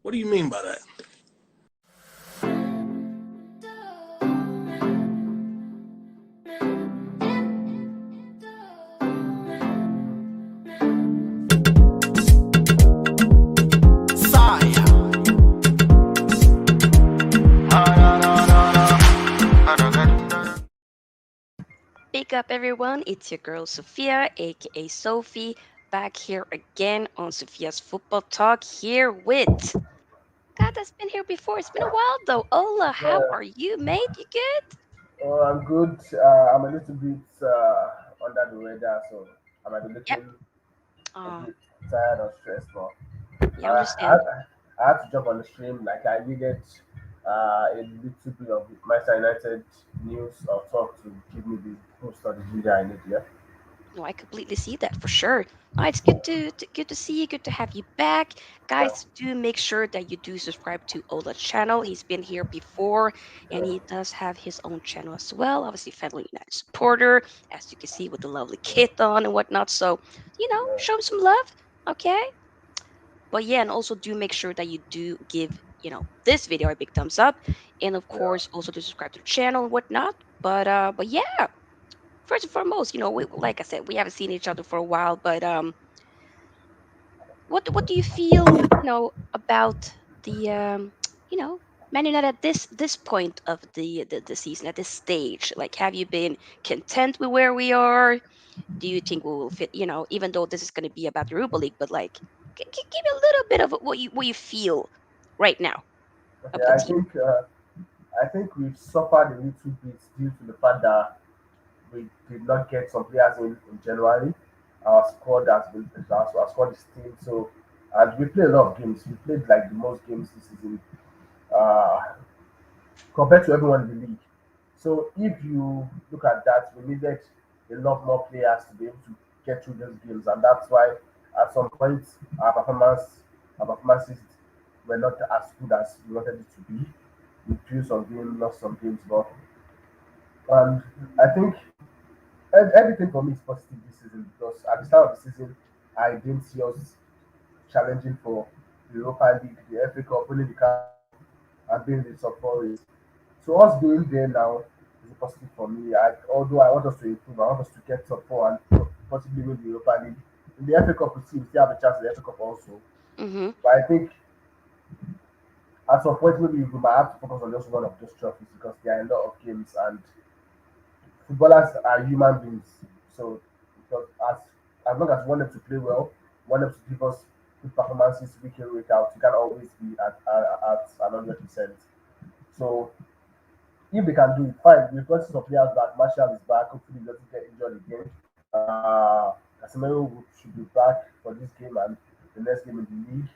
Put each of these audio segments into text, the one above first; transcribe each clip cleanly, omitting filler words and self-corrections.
What do you mean by that? Big up, everyone. It's your girl Sophia, aka Sophie, back here again on Sophia's Football Talk. Here with God that's been here before. It's been a while though. Ola, how Yeah, are you, mate? You good? I'm good. I'm a little bit under the weather, so I might be Yep. looking a Oh, bit tired or stressed, but you uh, understand. I had to jump on the stream. Like I needed a little bit of Manchester United news or talk to give me the boost or the ginger I need. Yeah. No, I completely see that for sure. No, it's good to see you. Good to have you back, Yeah. guys. Do make sure that you do subscribe to Ola's channel. He's been here before, and he does have his own channel as well. Obviously, fellow United supporter, as you can see with the lovely kit on and whatnot. So, Yeah. show him some love, okay? But yeah, and also do make sure that you do give this video a big thumbs up, and of Yeah. course also to subscribe to the channel and whatnot. But yeah, first and foremost, we, like I said, we haven't seen each other for a while, but what do you feel, about the Man United at this point of the season, at this stage? Like, have you been content with where we are? Do you think we will fit? Even though this is going to be about the Europa League, but like, give me a little bit of what you feel right now of Okay. the team. I think we've suffered a little bit due to the fact that we did not get some players in January. Our squad is thin, so and we played a lot of games. We played like the most games this season uh, compared to everyone in the league. So if you look at that, we needed a lot more players to be able to get through those games, and that's why at some point our performances were not as good as we wanted it to be. We drew some games, lost some games, but and I think everything for me is positive this season because at the start of the season, I didn't see us challenging for the Europa League, the FA Cup, winning the Carabao Cup, and being in the top four race. So us being there now is a positive for me. Although I want us to improve, I want us to get top four and possibly win the Europa League. In the FA Cup, we still have a chance in the FA Cup also. Mm-hmm. But I think at some point maybe we might have to focus on just one of those trophies because there are a lot of games and footballers are human beings. So because as long as we want them to play well, want them to give us good performances week in week out, you can always be at 100%. So if they can do it, fine. We've got some players back. Marshall is back. Hopefully, he doesn't get injured again. Casemiro should be back for this game and the next game in the league.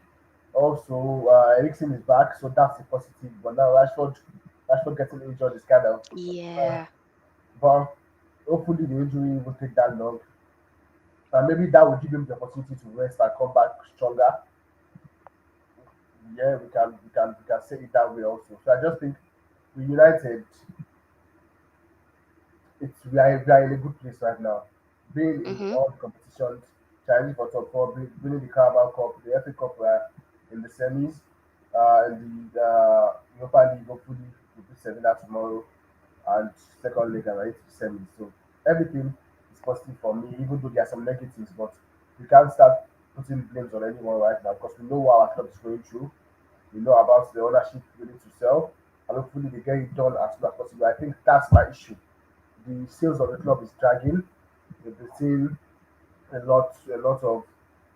Also, Eriksen is back, so that's a positive. But now Rashford getting injured is kind of. Uh, Yeah. but hopefully, the injury won't take that long, and maybe that will give him the opportunity to rest and come back stronger. Yeah, we can say it that way also. So I just think with United, we are in a good place right now. Being in Mm-hmm. all the competitions, challenging for top four, winning the Carabao Cup, the FA Cup, in the semis, in the Europa League. Hopefully, we'll beat Sevilla tomorrow, and second leg and we're into the semis. So everything is positive for me, even though there are some negatives. But we can't start putting blames on anyone right now because we know what our club is going through. We know about the ownership willing to sell, and hopefully they get it done as soon as possible. I think that's my issue. The sales of the club is dragging. We've been seeing a lot of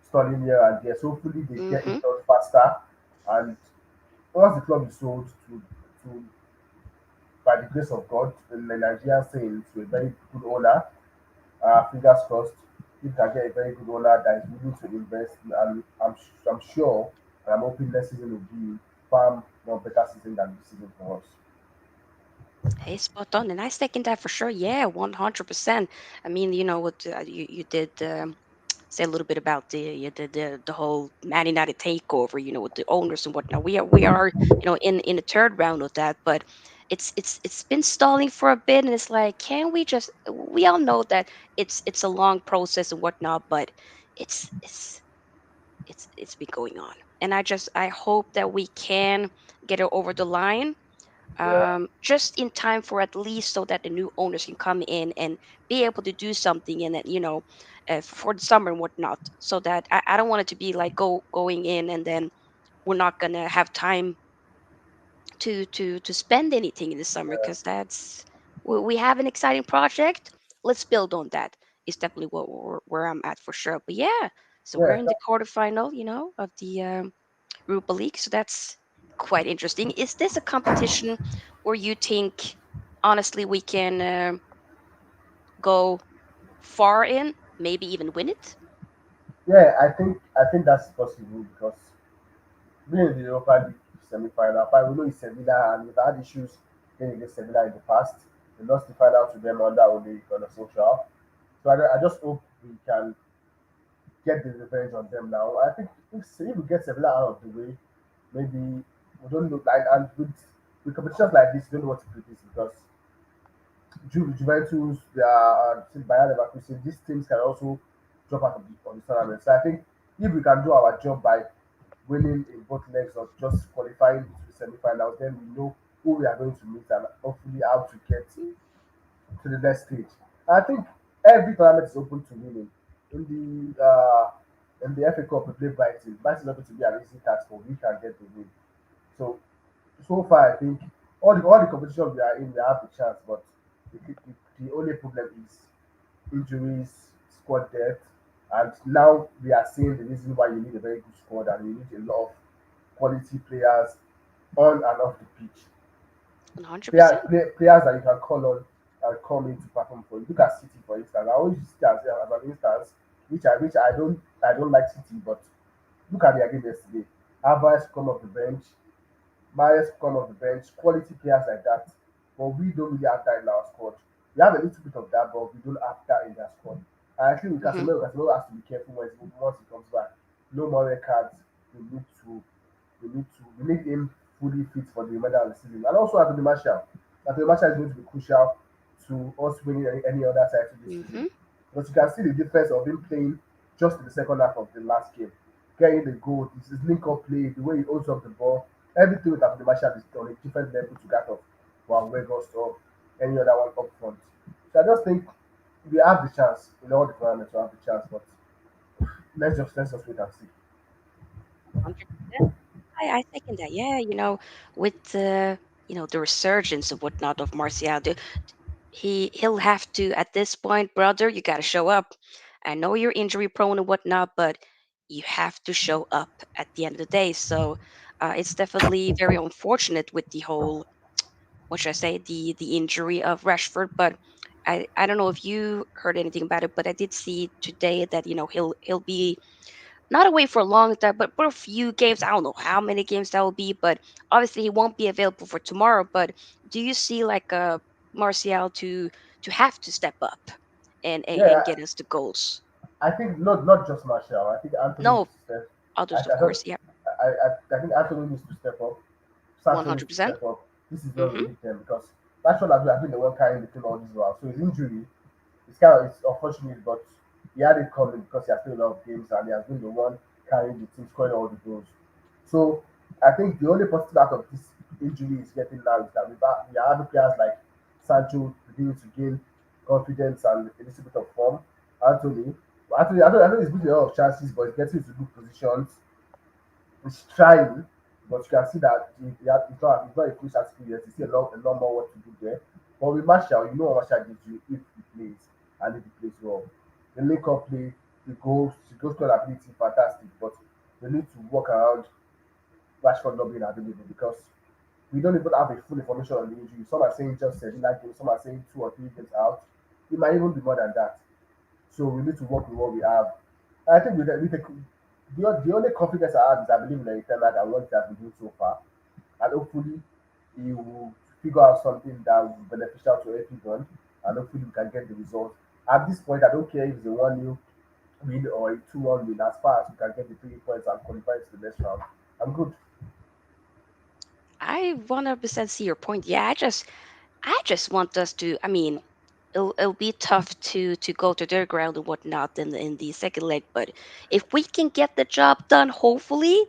stalling here and there. So hopefully they get Mm-hmm. it done faster. And once the club is sold to by the grace of God, the Nigerian saying to a very good owner, fingers crossed, if I get a very good owner that is willing to invest, and I'm sure and I'm hoping next season will be far more better season than this season for us. Hey, spot on, and I second that for sure. Yeah, 100%. I mean, what you did. Say a little bit about the whole Man United takeover, with the owners and whatnot. We are in the third round of that, but it's been stalling for a bit, and it's like, can we just? We all know that it's a long process and whatnot, but it's it's been going on. And I hope that we can get it over the line, Yeah, just in time for at least so that the new owners can come in and be able to do something in it, for the summer and whatnot. So that I don't want it to be like going in and then we're not gonna have time to spend anything in the summer, yeah, because we have an exciting project. Let's build on that. Is definitely where I'm at for sure. But yeah, so we're yeah. in the quarterfinal, of the Europa League. So that's quite interesting. Is this a competition where you think, honestly, we can go far in, maybe even win it? Yeah, I think that's possible because being in the Europa League semi-final, but we know it's Sevilla and we've had issues playing against Sevilla in the past. We lost the final to them under Ole Gunnar Solskjaer. So I just hope we can get the revenge on them now. I think if we get Sevilla out of the way, maybe we don't look like, and with competitions like this, you don't know what to predict because Juventus, they are Bayern Leverkusen. These teams can also drop out of the tournament. So I think if we can do our job by winning in both legs or just qualifying to the semi-finals, then we know who we are going to meet and hopefully how to get to the next stage. I think every tournament is open to winning. In the FA Cup, we play Brighton. Brighton is not going to be an easy task, but we can get the win. So so far, I think all the competition we are in, we have the chance. But the only problem is injuries, squad depth, and now we are seeing the reason why you need a very good squad and you need a lot of quality players on and off the pitch. 100%. Players that you can call on and come in to perform for you. Look at City, for instance. I always use City as an instance, which I don't like City, but look at their game yesterday. Alvarez come off the bench, Mahrez come off the bench, quality players like that. But we don't really have that in our squad. We have a little bit of that, but we don't have that in our squad. And I think with Hmm. Casemiro has to be careful once he comes back. No more red cards. We need to we need him fully fit for the remainder of the season. And also Anthony Martial. Anthony Martial is going to be crucial to us winning any other title this season. Hmm. Because you can see the difference of him playing just in the second half of the last game. Getting the goal, his link up play, the way he holds up the ball, everything with Anthony Martial is on a different level to that of Juan Weghorst or any other one up front. So I just think we have the chance in all the tournaments to have the chance, but let's just wait and see. 100%. I second that. Yeah, with the resurgence of whatnot of Martial, he'll have to, at this point, brother. You got to show up. I know you're injury prone and whatnot, but you have to show up at the end of the day. So it's definitely very unfortunate with the whole, what should I say, the injury of Rashford. But I don't know if you heard anything about it, but I did see today that he'll be not away for a long time, but for a few games. I don't know how many games that will be, but obviously he won't be available for tomorrow. But do you see like Martial to have to step up and Yeah, get us the goals? I think not just Martial. I think Anthony needs No, to step. I, others of I, don't, course. Yep, I think Anthony needs to step up. Sancho needs to 100%. step up. This is where we Mm-hmm. need them because Rashford has been the one carrying the team all this while. So his injury it's unfortunate, but he had it coming because he has played a lot of games and he has been the one carrying the team, scoring all the goals. So I think the only positive out of this injury is getting now is that we are having players like Sancho beginning to gain confidence and a little bit of form. Anthony, I know he's missing a lot of chances, but he's getting into good positions. He's trying, but you can see that it's not a full shot experience. You see a lot more work to do there. But with Marshall, you know what Marshall gives you if he plays and if he plays well. The link up play, the goal scoring ability, fantastic. But we need to work around Rashford not being available because we don't even have a full information on the injury. Some are saying just 7 games, some are saying 2 or 3 games out. It might even be more than that. So we need to work with what we have. I think the only confidence I have is I believe in the Ten Hag and what he has been doing so far. And hopefully he will figure out something that will be beneficial to everyone and hopefully we can get the result. At this point, I don't care if it's a 1-0 win or a 2-1 win, as far as we can get the 3 points and qualify to the next round. I'm good. I 100% see your point. Yeah, I just want us to. I mean, it'll be tough to go to their ground and whatnot in the second leg. But if we can get the job done, hopefully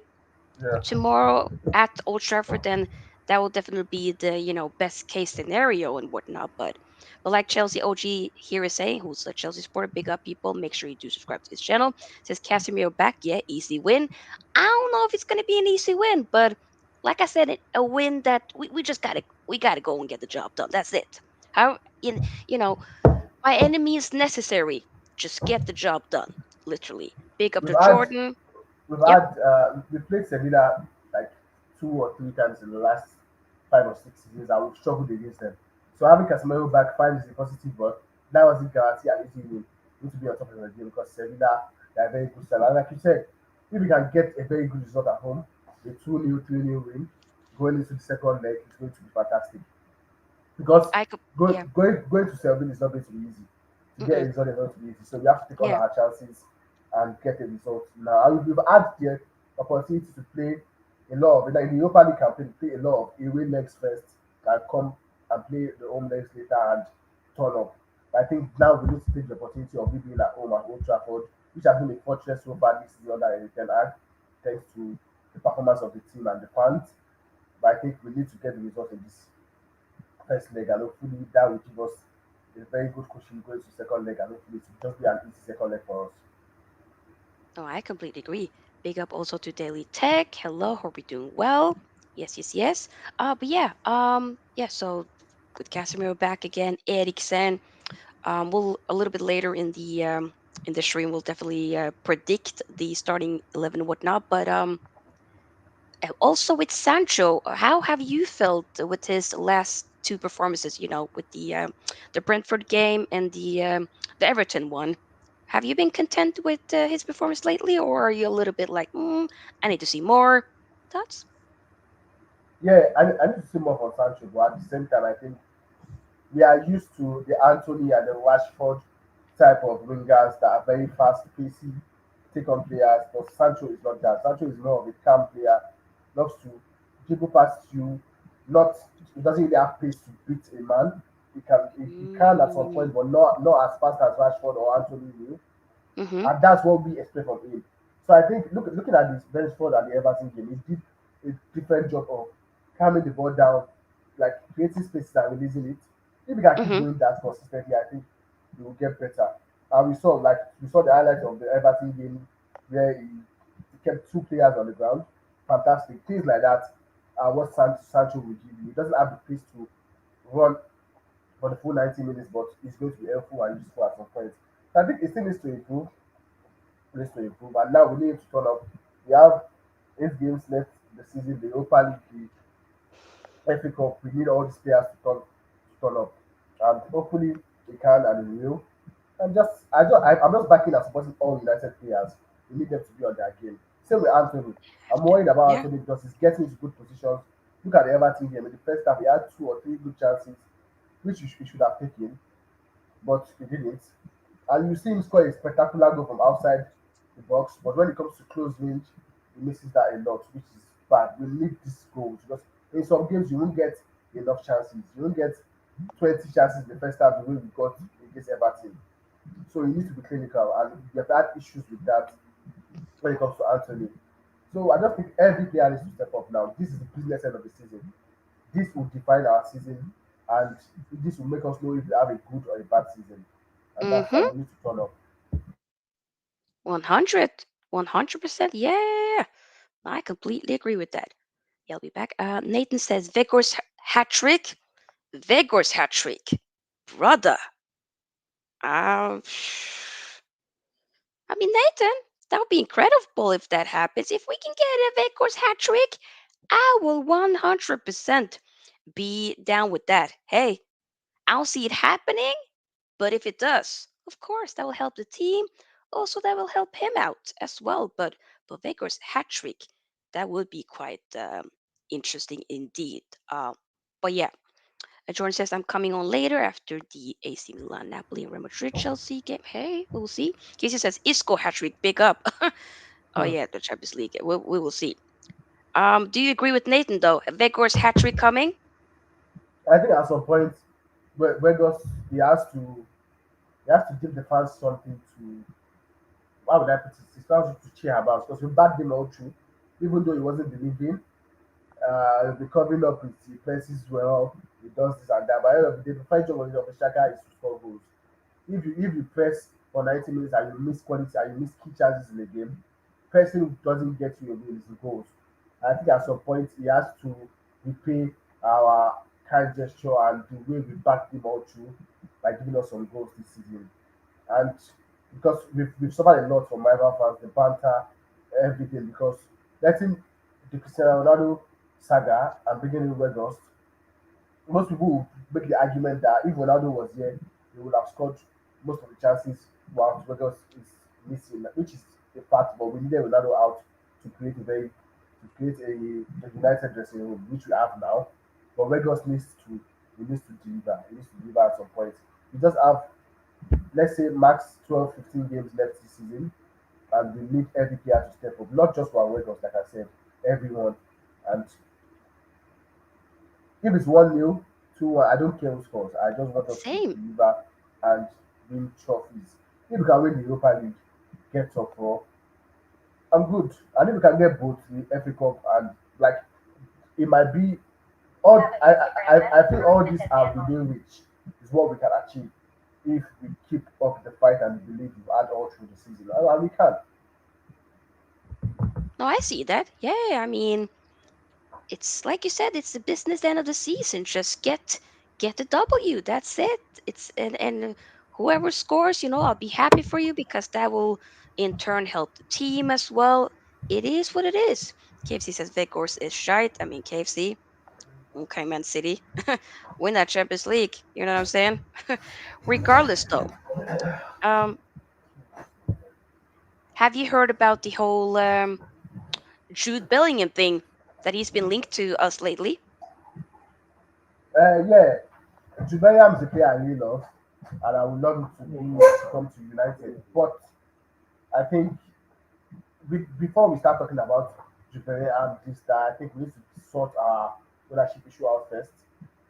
Yeah. tomorrow at Old Trafford, then that will definitely be the best case scenario and whatnot. But like Chelsea OG here is saying, who's a Chelsea supporter, big up people. Make sure you do subscribe to his channel. Says Casemiro back, yeah, easy win. I don't know if it's gonna be an easy win, but like I said, a win that we just gotta go and get the job done. That's it. How in you know by any means necessary, just get the job done. Literally, big up We've to had Jordan. we've Yep, had we played Sevilla like 2 or 3 times in the last 5 or 6 seasons, and we've struggled against them. So having Casemiro back fine is a positive, but that wasn't guarantee an easy win. We need to be on top of the game because Sevilla they are a very good side. And like you said, if we can get a very good result at home, a 2-0, 3-0 win, going into the second leg is going to be fantastic. Because I could. going Yeah. going going to Seville is not going to be easy. To get a Mm-mm. result is not going to be easy. So we have to take all Yeah. our chances and get a result now. And we've had the opportunity to play a lot of in the Europa League campaign, play a lot of away legs first and come and play the home legs later and turn up. But I think now we need to take the opportunity of being at home at Old Trafford, which has been a fortress so far this season under Eric Ten Hag, thanks to the performance of the team and the fans. But I think we need to get the result in this first leg, and hopefully that will give us a very good cushion going to second leg, and hopefully it will just be an easy second leg for us. Oh, I completely agree. Big up also to Daily Tech. Hello, hope you're doing well. Yes, yes, yes. But yeah, yeah. So with Casemiro back again, Eriksen. We'll a little bit later in the stream, we'll definitely predict the starting 11 and whatnot. But also with Sancho, how have you felt with his last two performances? With the Brentford game and the Everton one. Have you been content with his performance lately, or are you a little bit like, I need to see more? Thoughts? Yeah, I need to see more from Sancho, but at the same time, I think we are used to the Anthony and the Rashford type of wingers that are very fast, pacey, take on players. But Sancho is not that. Sancho is more of a calm player, loves to dribble past you. Not he doesn't really have pace to beat a man. He can at some Mm, point, but not as fast as Rashford or Anthony will. mm-hmm. And that's what we expect from him. So I think looking at this Brentford and the Everton game, he did a different job of calming the ball down, like creating spaces and releasing it. If we can keep Mm-hmm. doing that consistently, I think we will get better. And we saw the highlights of the Everton game where he kept 2 players on the ground. Fantastic. Things like that are what Sancho will give you. He doesn't have the pace to run for the full 90 minutes, but it's going to be helpful and useful at some point. So I think it still needs to improve, place to improve. And now we need to turn up. We have 8 games left the season, the Europa League, the FA Cup. We need all these players to turn up, and hopefully they can and they will. And I'm just backing and supporting all United players. We need them to be on their game. Same with Anthony. Have I'm to. worried about Yeah. Anthony because he's getting into good positions. Look at the Everton game. In the first half, he had 2 or 3 good chances, which he should have taken, but he didn't. And you see him score a spectacular goal from outside the box, but when it comes to close range, he misses that a lot, which is bad. We need these goals because in some games you won't get enough chances. You won't get 20 chances in the first half the way we got against Everton. So you need to be clinical, and we have had issues with that when it comes to Anthony. So I just think every player needs to step up now. This is the business end of the season. This will define our season, and this will make us know if we have a good or a bad season. And that's Mm-hmm. how we need to turn up. 100. 100%. Yeah. I completely agree with that. Yeah, I'll be back. Nathan says Vigor's hat trick. Vigor's hat trick. Brother. Um, I mean, Nathan, that would be incredible if that happens. If we can get a Vigor's hat trick, I will 100% be down with that. Hey, I don't see it happening, but if it does, of course, that will help the team. Also, that will help him out as well. But Vigor's hat trick, that would be quite interesting indeed. But yeah, Jordan says I'm coming on later after the AC Milan, Napoli, and Real Madrid, Chelsea game. Hey, we will see. Casey says Isco hat trick, big up. Oh Hmm. yeah, the Champions League. We will see. Do you agree with Nathan though? Vigor's hat trick coming? I think at some point Vegas, he has to give the fans something to, why would I put it? It's not to cheer about because we backed him all through, even though he wasn't believing. He'll be covering up with the places well. He does this and that. But at the end of the day, the fight job of the striker is to score goals. If you press for 90 minutes and you miss quality and you miss key chances in the game, pressing doesn't get you your goal is the goals. I think at some point he has to repay our kind gesture and the way we backed him all through by giving us some goals this season. And because we've suffered a lot from rival fans, the banter, everything, because letting the Cristiano Ronaldo saga and bringing in Weghorst, most people would make the argument that if Ronaldo was here, he would have scored most of the chances while Weghorst is missing, which is a fact, but we needed Ronaldo out to create a United dressing room, which we have now. But Weghorst needs to deliver. He needs to deliver at some point. We just have, let's say, max 12, 15 games left this season, and we need every player to step up, not just for our Weghorst, like I said, everyone. And if it's 1-0, 2-1, I don't care who scores. I just want us to Same. deliver and win trophies. If we can win the Europa League, get top four, I'm good. And if we can get both the FA Cup and like it might be all I think all these are within reach is what we can achieve if we keep up the fight and the belief we've had all through the season. And we can. No, I see that. Yeah, I mean, it's like you said, it's the business end of the season. Just get the W. That's it. It's and whoever scores, I'll be happy for you because that will in turn help the team as well. It is what it is. KFC says Vegas is shite. I mean KFC. Okay, Man City. Win that Champions League. You know what I'm saying? Regardless though. Um have you heard about the whole Jude Bellingham thing that he's been linked to us lately? Yeah, Jubilee is a player I really love, and I would love him to come to United. But I think before we start talking about Jubilee and this, that I think we need to sort our ownership issue out first,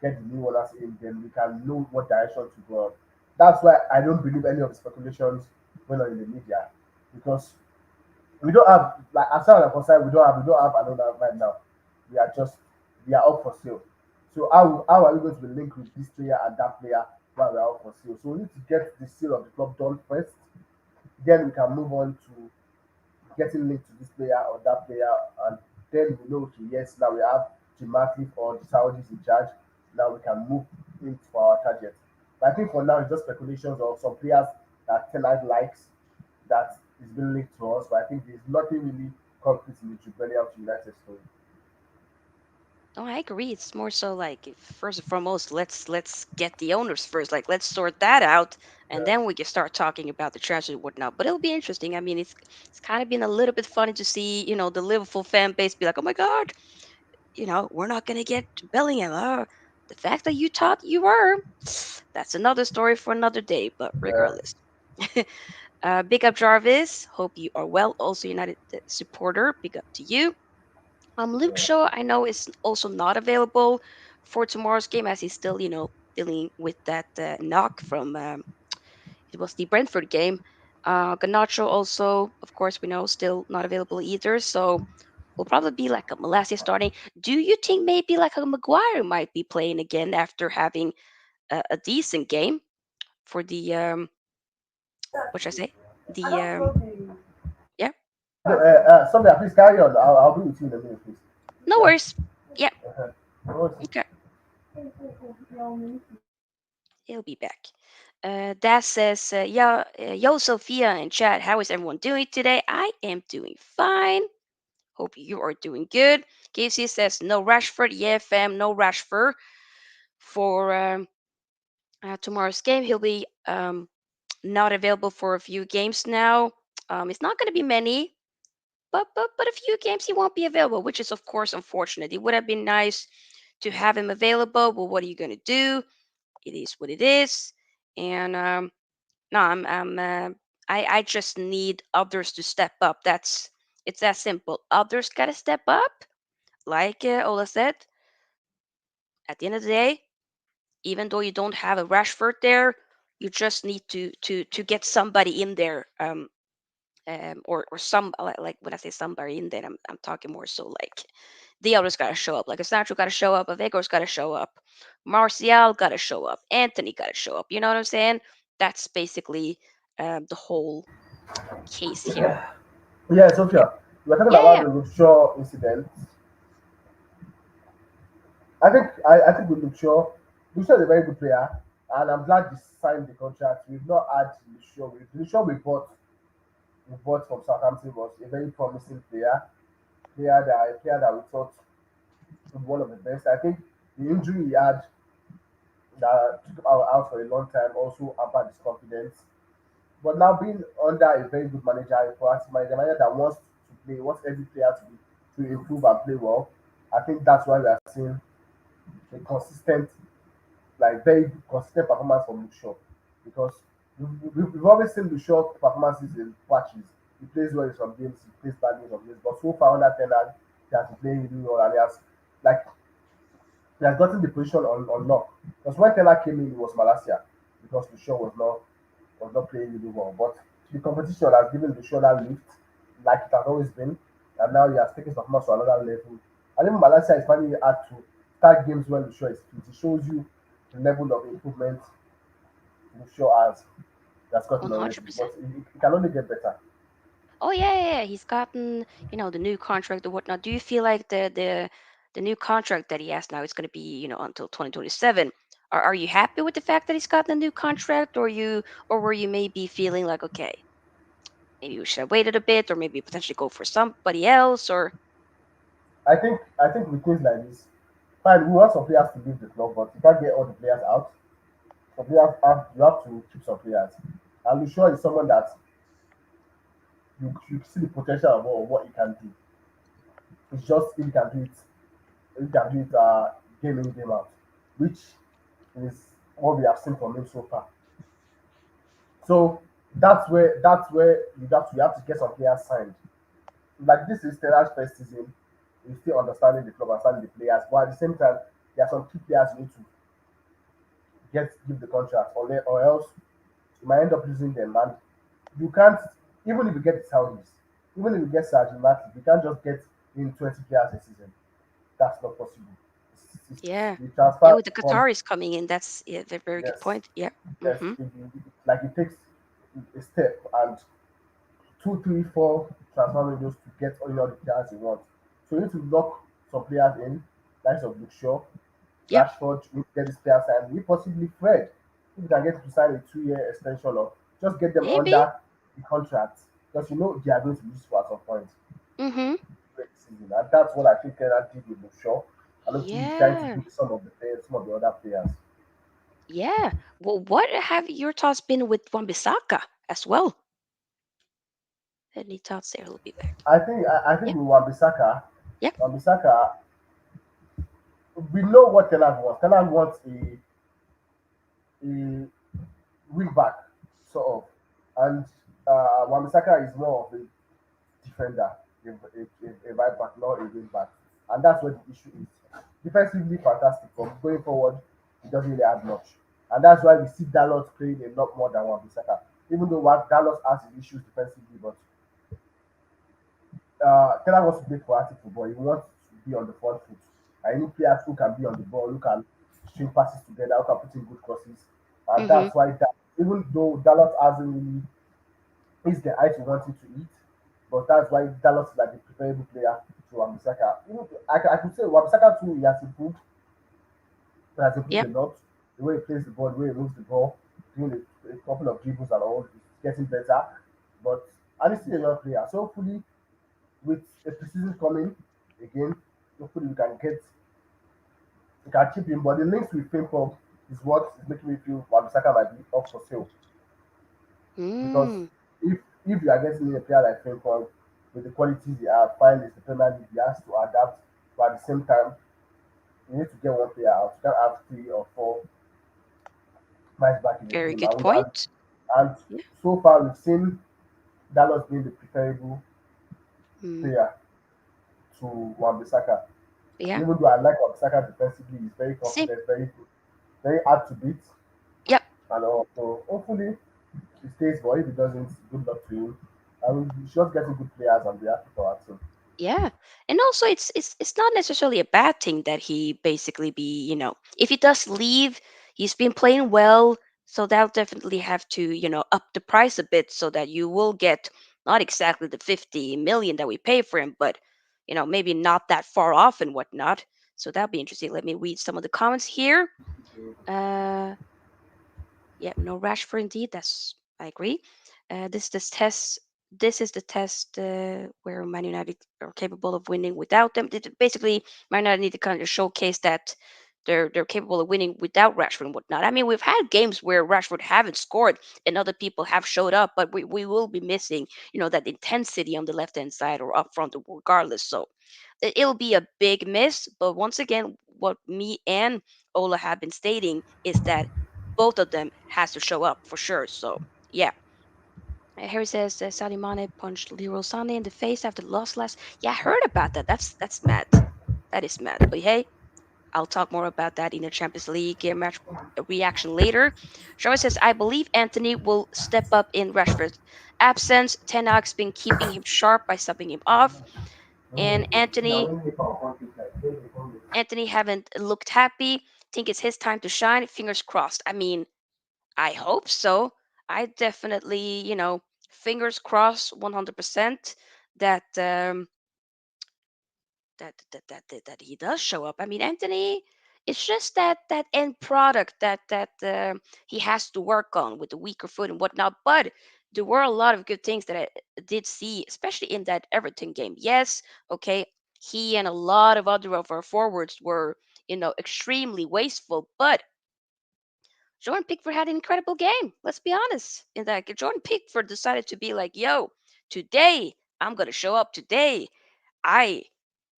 get the new owners in, then we can know what direction to go on. That's why I don't believe any of the speculations going on in the media because we don't have, like, as far as I'm concerned, we don't have another right now. We are up for sale. So how are we going to be linked with this player and that player while we are up for sale? So we need to get the sale of the club done first. Then we can move on to getting linked to this player or that player, and then we know, okay, yes, now we have the market or the Saudis in charge. Now we can move into our target. But I think for now it's just speculations of some players that Tenag likes that is being linked to us. But I think there's nothing really concrete in the Jubilee to United story. Oh, I agree. It's more so like first and foremost, let's get the owners first. Like let's sort that out, and Yeah, then we can start talking about the transfer and whatnot. But it'll be interesting. I mean, it's kind of been a little bit funny to see, the Liverpool fan base be like, "Oh my God, we're not gonna get Bellingham." The fact that you thought you were, that's another story for another day. But yeah, regardless, big up Jarvis. Hope you are well. Also, United supporter. Big up to you. Luke yeah. Shaw, I know, is also not available for tomorrow's game as he's still, dealing with that knock from it was the Brentford game. Garnacho also, of course, we know still not available either. So will probably be like a Malasia starting. Do you think maybe like a Maguire might be playing again after having a decent game for the what should I say? The yeah, Somebody, please carry on. I'll be with you in a minute, please. no Yeah. worries. Yeah, Uh-huh. okay, he'll be back. That says, yeah, yo, Sophia and chat, how is everyone doing today? I am doing fine. Hope you are doing good. Casey says, no Rashford. Yeah, fam, no Rashford for tomorrow's game. He'll be not available for a few games now. It's not going to be many, but a few games he won't be available, which is, of course, unfortunate. It would have been nice to have him available, but what are you going to do? It is what it is. And no, I just need others to step up. It's that simple. Others gotta step up. Like Ola said, at the end of the day, even though you don't have a Rashford there, you just need to get somebody in there, or some, like when I say somebody in there, I'm talking more so like the others got to show up. Like a Sancho got to show up, a Vigor's got to show up, Martial got to show up, Anthony got to show up. You know what I'm saying? That's basically the whole case here. Yeah, Sophia, we are talking Yeah, about yeah, the Luke Shaw incident. I think with Luke Shaw, Luke Shaw is a very good player, and I'm glad he signed the contract. We've not had Luke Shaw. Luke Shaw we bought from Southampton was a very promising player that we thought was one of the best. I think the injury he had that took him out for a long time also hampered his confidence. But now being under a very good manager, a proactive manager that wants to play, wants every player to improve and play well. I think that's why we are seeing a consistent, like very consistent performance from Luke Shaw. Because we've always seen Luke Shaw performances in patches. He plays well in some games, he plays badly in some games. But so far under Tenag, he has been playing really well, and like he has gotten the position on lock. Because when Taylor came in, it was Malasia because Lushon was not playing really well. But the competition has given Lushon that lift, like it has always been, and now he has taken performance to another level. I think Malasia is finding it hard to start games when Lushon is fit. It shows you the level of improvement Lushon has gotten already, 100%. but it can only get better. Oh yeah, yeah, yeah. He's gotten, the new contract or whatnot. Do you feel like the new contract that he has now is going to be, until 2027? Are you happy with the fact that he's gotten a new contract, or were you maybe feeling like, okay, maybe we should have waited a bit, or maybe potentially go for somebody else, or I think with things like this, fine, we want some players to leave the club, but you can't get all the players out. Some players you have to keep some players. And Lushon is someone that you see the potential of what he can do. It's just if he can do it, if he can do it game in, game out, which is what we have seen from him so far. So that's where you have to get some players signed. Like this is Stellar's first season. He's still understanding the club, understanding the players, but at the same time, there are some key players you need to give the contract, or else you might end up losing them. And you can't, even if you get the Saudis, even if you get Sergio Matip, you can't just get in 20 players a season. That's not possible. yeah, The yeah, transfer with the from Qataris coming in, that's, yeah, a very good yes, point. Yeah. yes, Mm-hmm. like it takes a step and two, three, four transfer windows to get all the players you want. So you need to lock some players in, likes of Luke Shaw, Yep. Rashford, you need to get this player signed, we possibly Fred. If you can get to sign a 2-year extension or just get them Maybe. under the contract because you know they are going to use for at some point Mm-hmm. during the season. And that's what I think Kenna did with Luke Shaw. And hopefully he's trying to Yeah. do with some of the players, some of the other players. Yeah. Well, what have your thoughts been with Wan-Bissaka as well? Any thoughts there? He'll be back. I think Yep. with Yep. Wan-Bissaka, we know what Tenag wants. Tenag wants a wing back, sort of. And Wan-Bissaka is more of a defender, a right back, not a wing back. And that's what the issue is. Defensively fantastic, but going forward, he doesn't really have much. And that's why we see Dallas playing a lot more than Wan-Bissaka. Even though Dallas has his issues defensively, but Taylor wants to play proactive football. He wants to be on the front foot. And any players who can be on the ball, who can string passes together, who can put in good crosses. And Mm-hmm. that's why even though Dallas hasn't really is the height we want him to eat, but that's why Dallas is like the preferable player to Wambisaka. Even I could say Wambisaka too, he has improved Yep. a lot. The way he plays the ball, the way he moves the ball, doing a couple of dribbles and all, it's getting better. But and he's still a young player. So hopefully with a preseason coming again, hopefully we can keep him. But the links with Pimpom is what is making me feel Wambisaka might be up for sale. Because Mm. if you are getting a player like Pimpom with the qualities he has, fine is the Premier League, he has to adapt, but at the same time, you need to get one player out. You can't have 3 or 4 match back in the Very game. good And point. and Yeah. so far we've seen Dallas being the preferable Mm. player to Wan-Bissaka. Yeah. Even though I like Wan-Bissaka defensively, he's very Same. confident, very good. very hard to beat, Yep. and also hopefully he stays. But if he doesn't, good luck to him. And we just getting good players and be happy for our team. Yeah, and also it's not necessarily a bad thing that he basically be, if he does leave, he's been playing well, so that'll definitely have to, up the price a bit so that you will get not exactly the 50 million that we pay for him, but maybe not that far off and whatnot. So that'll be interesting. Let me read some of the comments here. Uh yeah, no Rashford indeed. That's I agree. This test. This is the test where Man United are capable of winning without them. Basically, Man United need to kind of showcase that they're capable of winning without Rashford and whatnot. I mean, we've had games where Rashford haven't scored and other people have showed up, but we will be missing, that intensity on the left hand side or up front, regardless. So it'll be a big miss. But once again, what me and Ola have been stating is that both of them has to show up for sure. So yeah. Harry says Sadio Mane punched Leroy Sané in the face after the loss last. Yeah, I heard about that. That's mad. That is mad. But hey, I'll talk more about that in the Champions League match reaction later. Sharon says, I believe Anthony will step up in Rashford's absence. Ten Hag's been keeping him sharp by subbing him off. And Anthony haven't looked happy. Think it's his time to shine. Fingers crossed. I mean, I hope so. I definitely, fingers crossed 100% that that he does show up. I mean, Anthony, it's just that end product that he has to work on with the weaker foot and whatnot. But there were a lot of good things that I did see, especially in that Everton game. Yes, okay, he and a lot of other of our forwards were, extremely wasteful, but Jordan Pickford had an incredible game. Let's be honest. In that, Jordan Pickford decided to be like, "Yo, today I'm gonna show up. Today I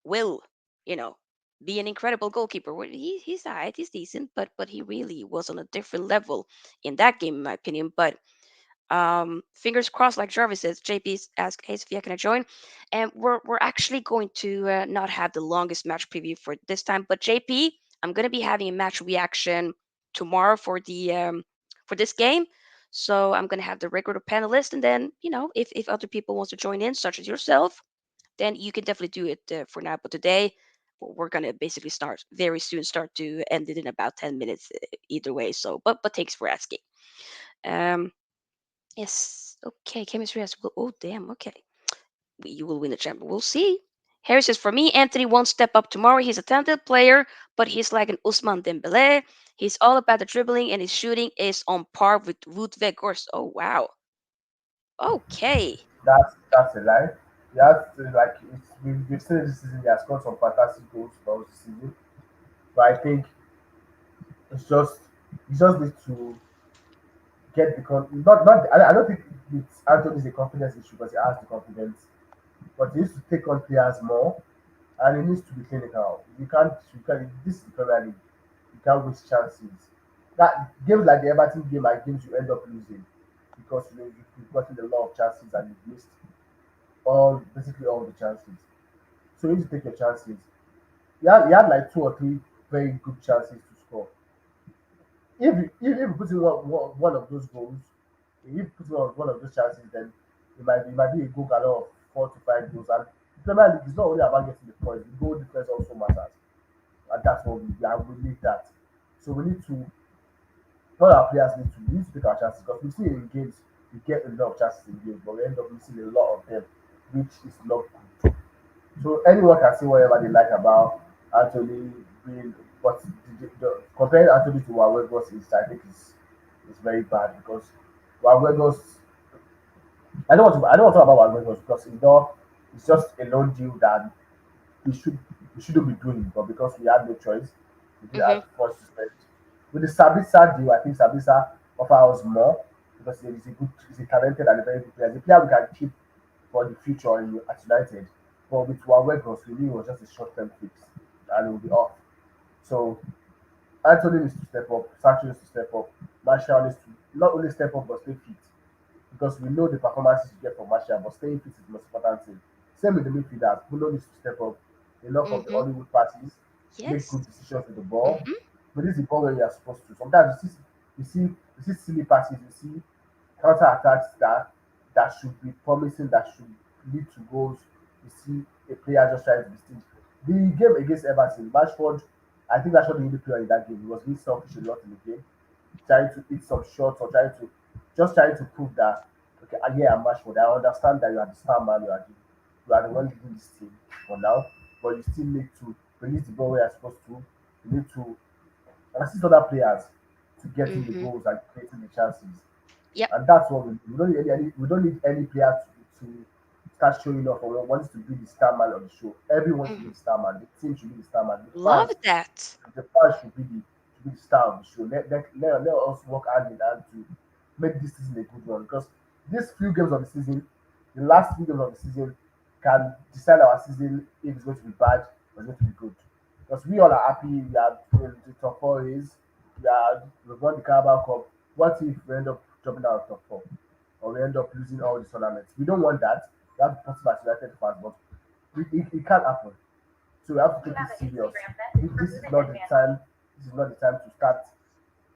will, you know, be an incredible goalkeeper." Well, he's alright, he's decent, but he really was on a different level in that game, in my opinion. But fingers crossed, like Jarvis says. JP's asked, "Hey Sophia, can I join?" And we're actually going to not have the longest match preview for this time, but JP, I'm gonna be having a match reaction tomorrow for this game. So I'm gonna have the regular panelist, and then if other people want to join in, such as yourself, then you can definitely do it for now. But today, we're gonna basically start very soon. Start to end it in about 10 minutes either way. So, but thanks for asking. Um, Yes. Okay. Chemistry has to go. Oh, damn. Okay. You will win the champion. We'll see. Harry says, for me, Anthony won't step up tomorrow. He's a talented player, but he's like an Usman Dembele. He's all about the dribbling, and his shooting is on par with Wout Weghorst. Oh, wow. Okay. That's a lie. He has like we've seen it this season. He has scored some fantastic goals for us this season. But I think it's just he just needs to get the not I don't think it's Anthony's a confidence issue because he has the confidence, but he needs to take on players more and he needs to be clinical. You can't this is the Premier League. You can't waste chances. That games like the Everton game are games you end up losing because you've gotten a lot of chances and you've missed basically all the chances. So you need to take your chances. He had like two or three very good chances to score. If you put in one of those goals, if you put in one of those chances, then it might be a goal galore of 4 to 5 goals. And the Premier League is not only about getting the points; the goal difference also matters, and that's what we need that. So we need to all our players need to take our chances because we see in games we get a lot of chances in games, but we end up missing a lot of them, which is not good. So anyone can say whatever they like about Anthony being, but comparing Anthony to Wawegos is, I think, is very bad because Wawegos. I don't want to talk about Wawegos because it's just a loan deal that we should we shouldn't be doing, but because we had no choice, we did Mm-hmm. have forced to spend. With the Sabitzer deal, I think Sabitzer offer us more because he's a talented and a very good player. He's a player we can keep for the future at United. But with Wawegos, we knew it was just a short term fix and it will be off. So Anthony needs to step up, Sancho needs to step up, Martial needs to not only step up but stay fit. Because we know the performances you get from Martial, but staying fit is the most important thing. Same with the midfielders. Bruno needs to step up, enough of the Mm-hmm. Hollywood passes, make Yes. good decisions with the ball, Mm-hmm. release the ball when you are supposed to. Sometimes you see silly passes, you see counter attacks that should be promising, that should lead to goals. You see a player just trying to be stingy. The game against Everton, Rashford, I think Rashford the only player in that game. He was being selfish a lot in the game, trying to hit some shots or trying to prove that okay, yeah, I'm Rashford. I understand that you are the star man, you are the one leading this team for now, but you still need to release the ball where you're supposed to. You need to assist other players to get in the Mm-hmm. goals and creating the chances. Yep. And that's what we need. We don't need we don't need any player to start showing off or wants to be the star man of the show. Everyone should be Hmm. the star man. The team should be the star man. Love that. The fans should be the star of the show. Let us work hand in hand to make this season a good one. Because these few games of the season, the last few games of the season, can decide our season if it's going to be bad or it's going to be good. Because we all are happy. We are in the top four is. We've won the Carabao Cup. What if we end up dropping out of top four? Or we end up losing all the tournaments? We don't want that. We have to positive as United fans, but it can't happen. So we have to take it serious. This is not the time. This is not the time to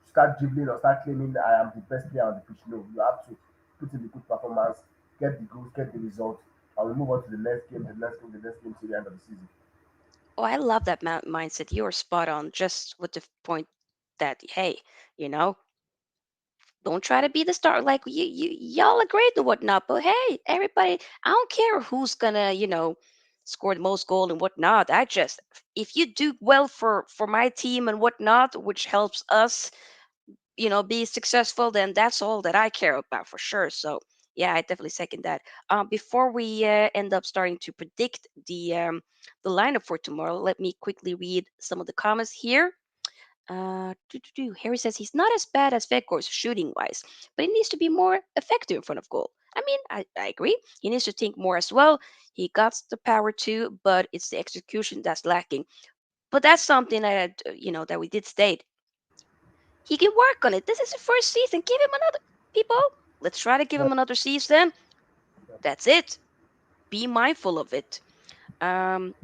start dribbling or start claiming I am the best player on the pitch. No, you have to put in the good performance, get the goals, get the result, and we move on to the next game, the next game, the next game to the end of the season. Oh, I love that mindset. You are spot on. Just with the point that hey, you know, don't try to be the star. Like y'all are great and whatnot, but hey, everybody, I don't care who's gonna, score the most goal and whatnot. I just if you do well for my team and whatnot, which helps us, be successful, then that's all that I care about for sure. So yeah, I definitely second that. Before we end up starting to predict the lineup for tomorrow, let me quickly read some of the comments here. Harry says he's not as bad as Vegors shooting wise, but he needs to be more effective in front of goal. I mean, I agree. He needs to think more as well. He got the power too, but it's the execution that's lacking. But that's something that that we did state. He can work on it. This is his first season. Give him another. People, let's try to give Yeah, him another season. yeah. That's it. Be mindful of it.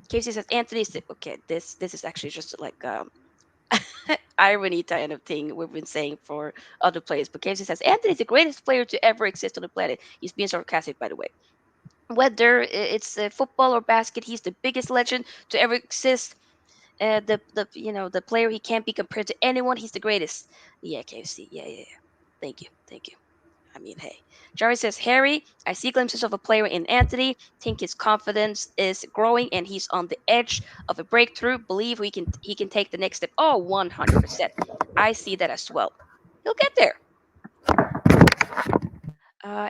Casey says Anthony's okay. This is actually just like irony kind of thing we've been saying for other players. But Casey says Anthony's the greatest player to ever exist on the planet. He's being sarcastic, by the way. Whether it's football or basket, he's the biggest legend to ever exist. The player he can't be compared to anyone. He's the greatest. Yeah, KFC. Yeah, yeah, yeah. Thank you. I mean, hey. Jarvis says, Harry, I see glimpses of a player in Anthony. Think his confidence is growing and he's on the edge of a breakthrough. Believe he can take the next step. Oh, 100%. I see that as well. He'll get there.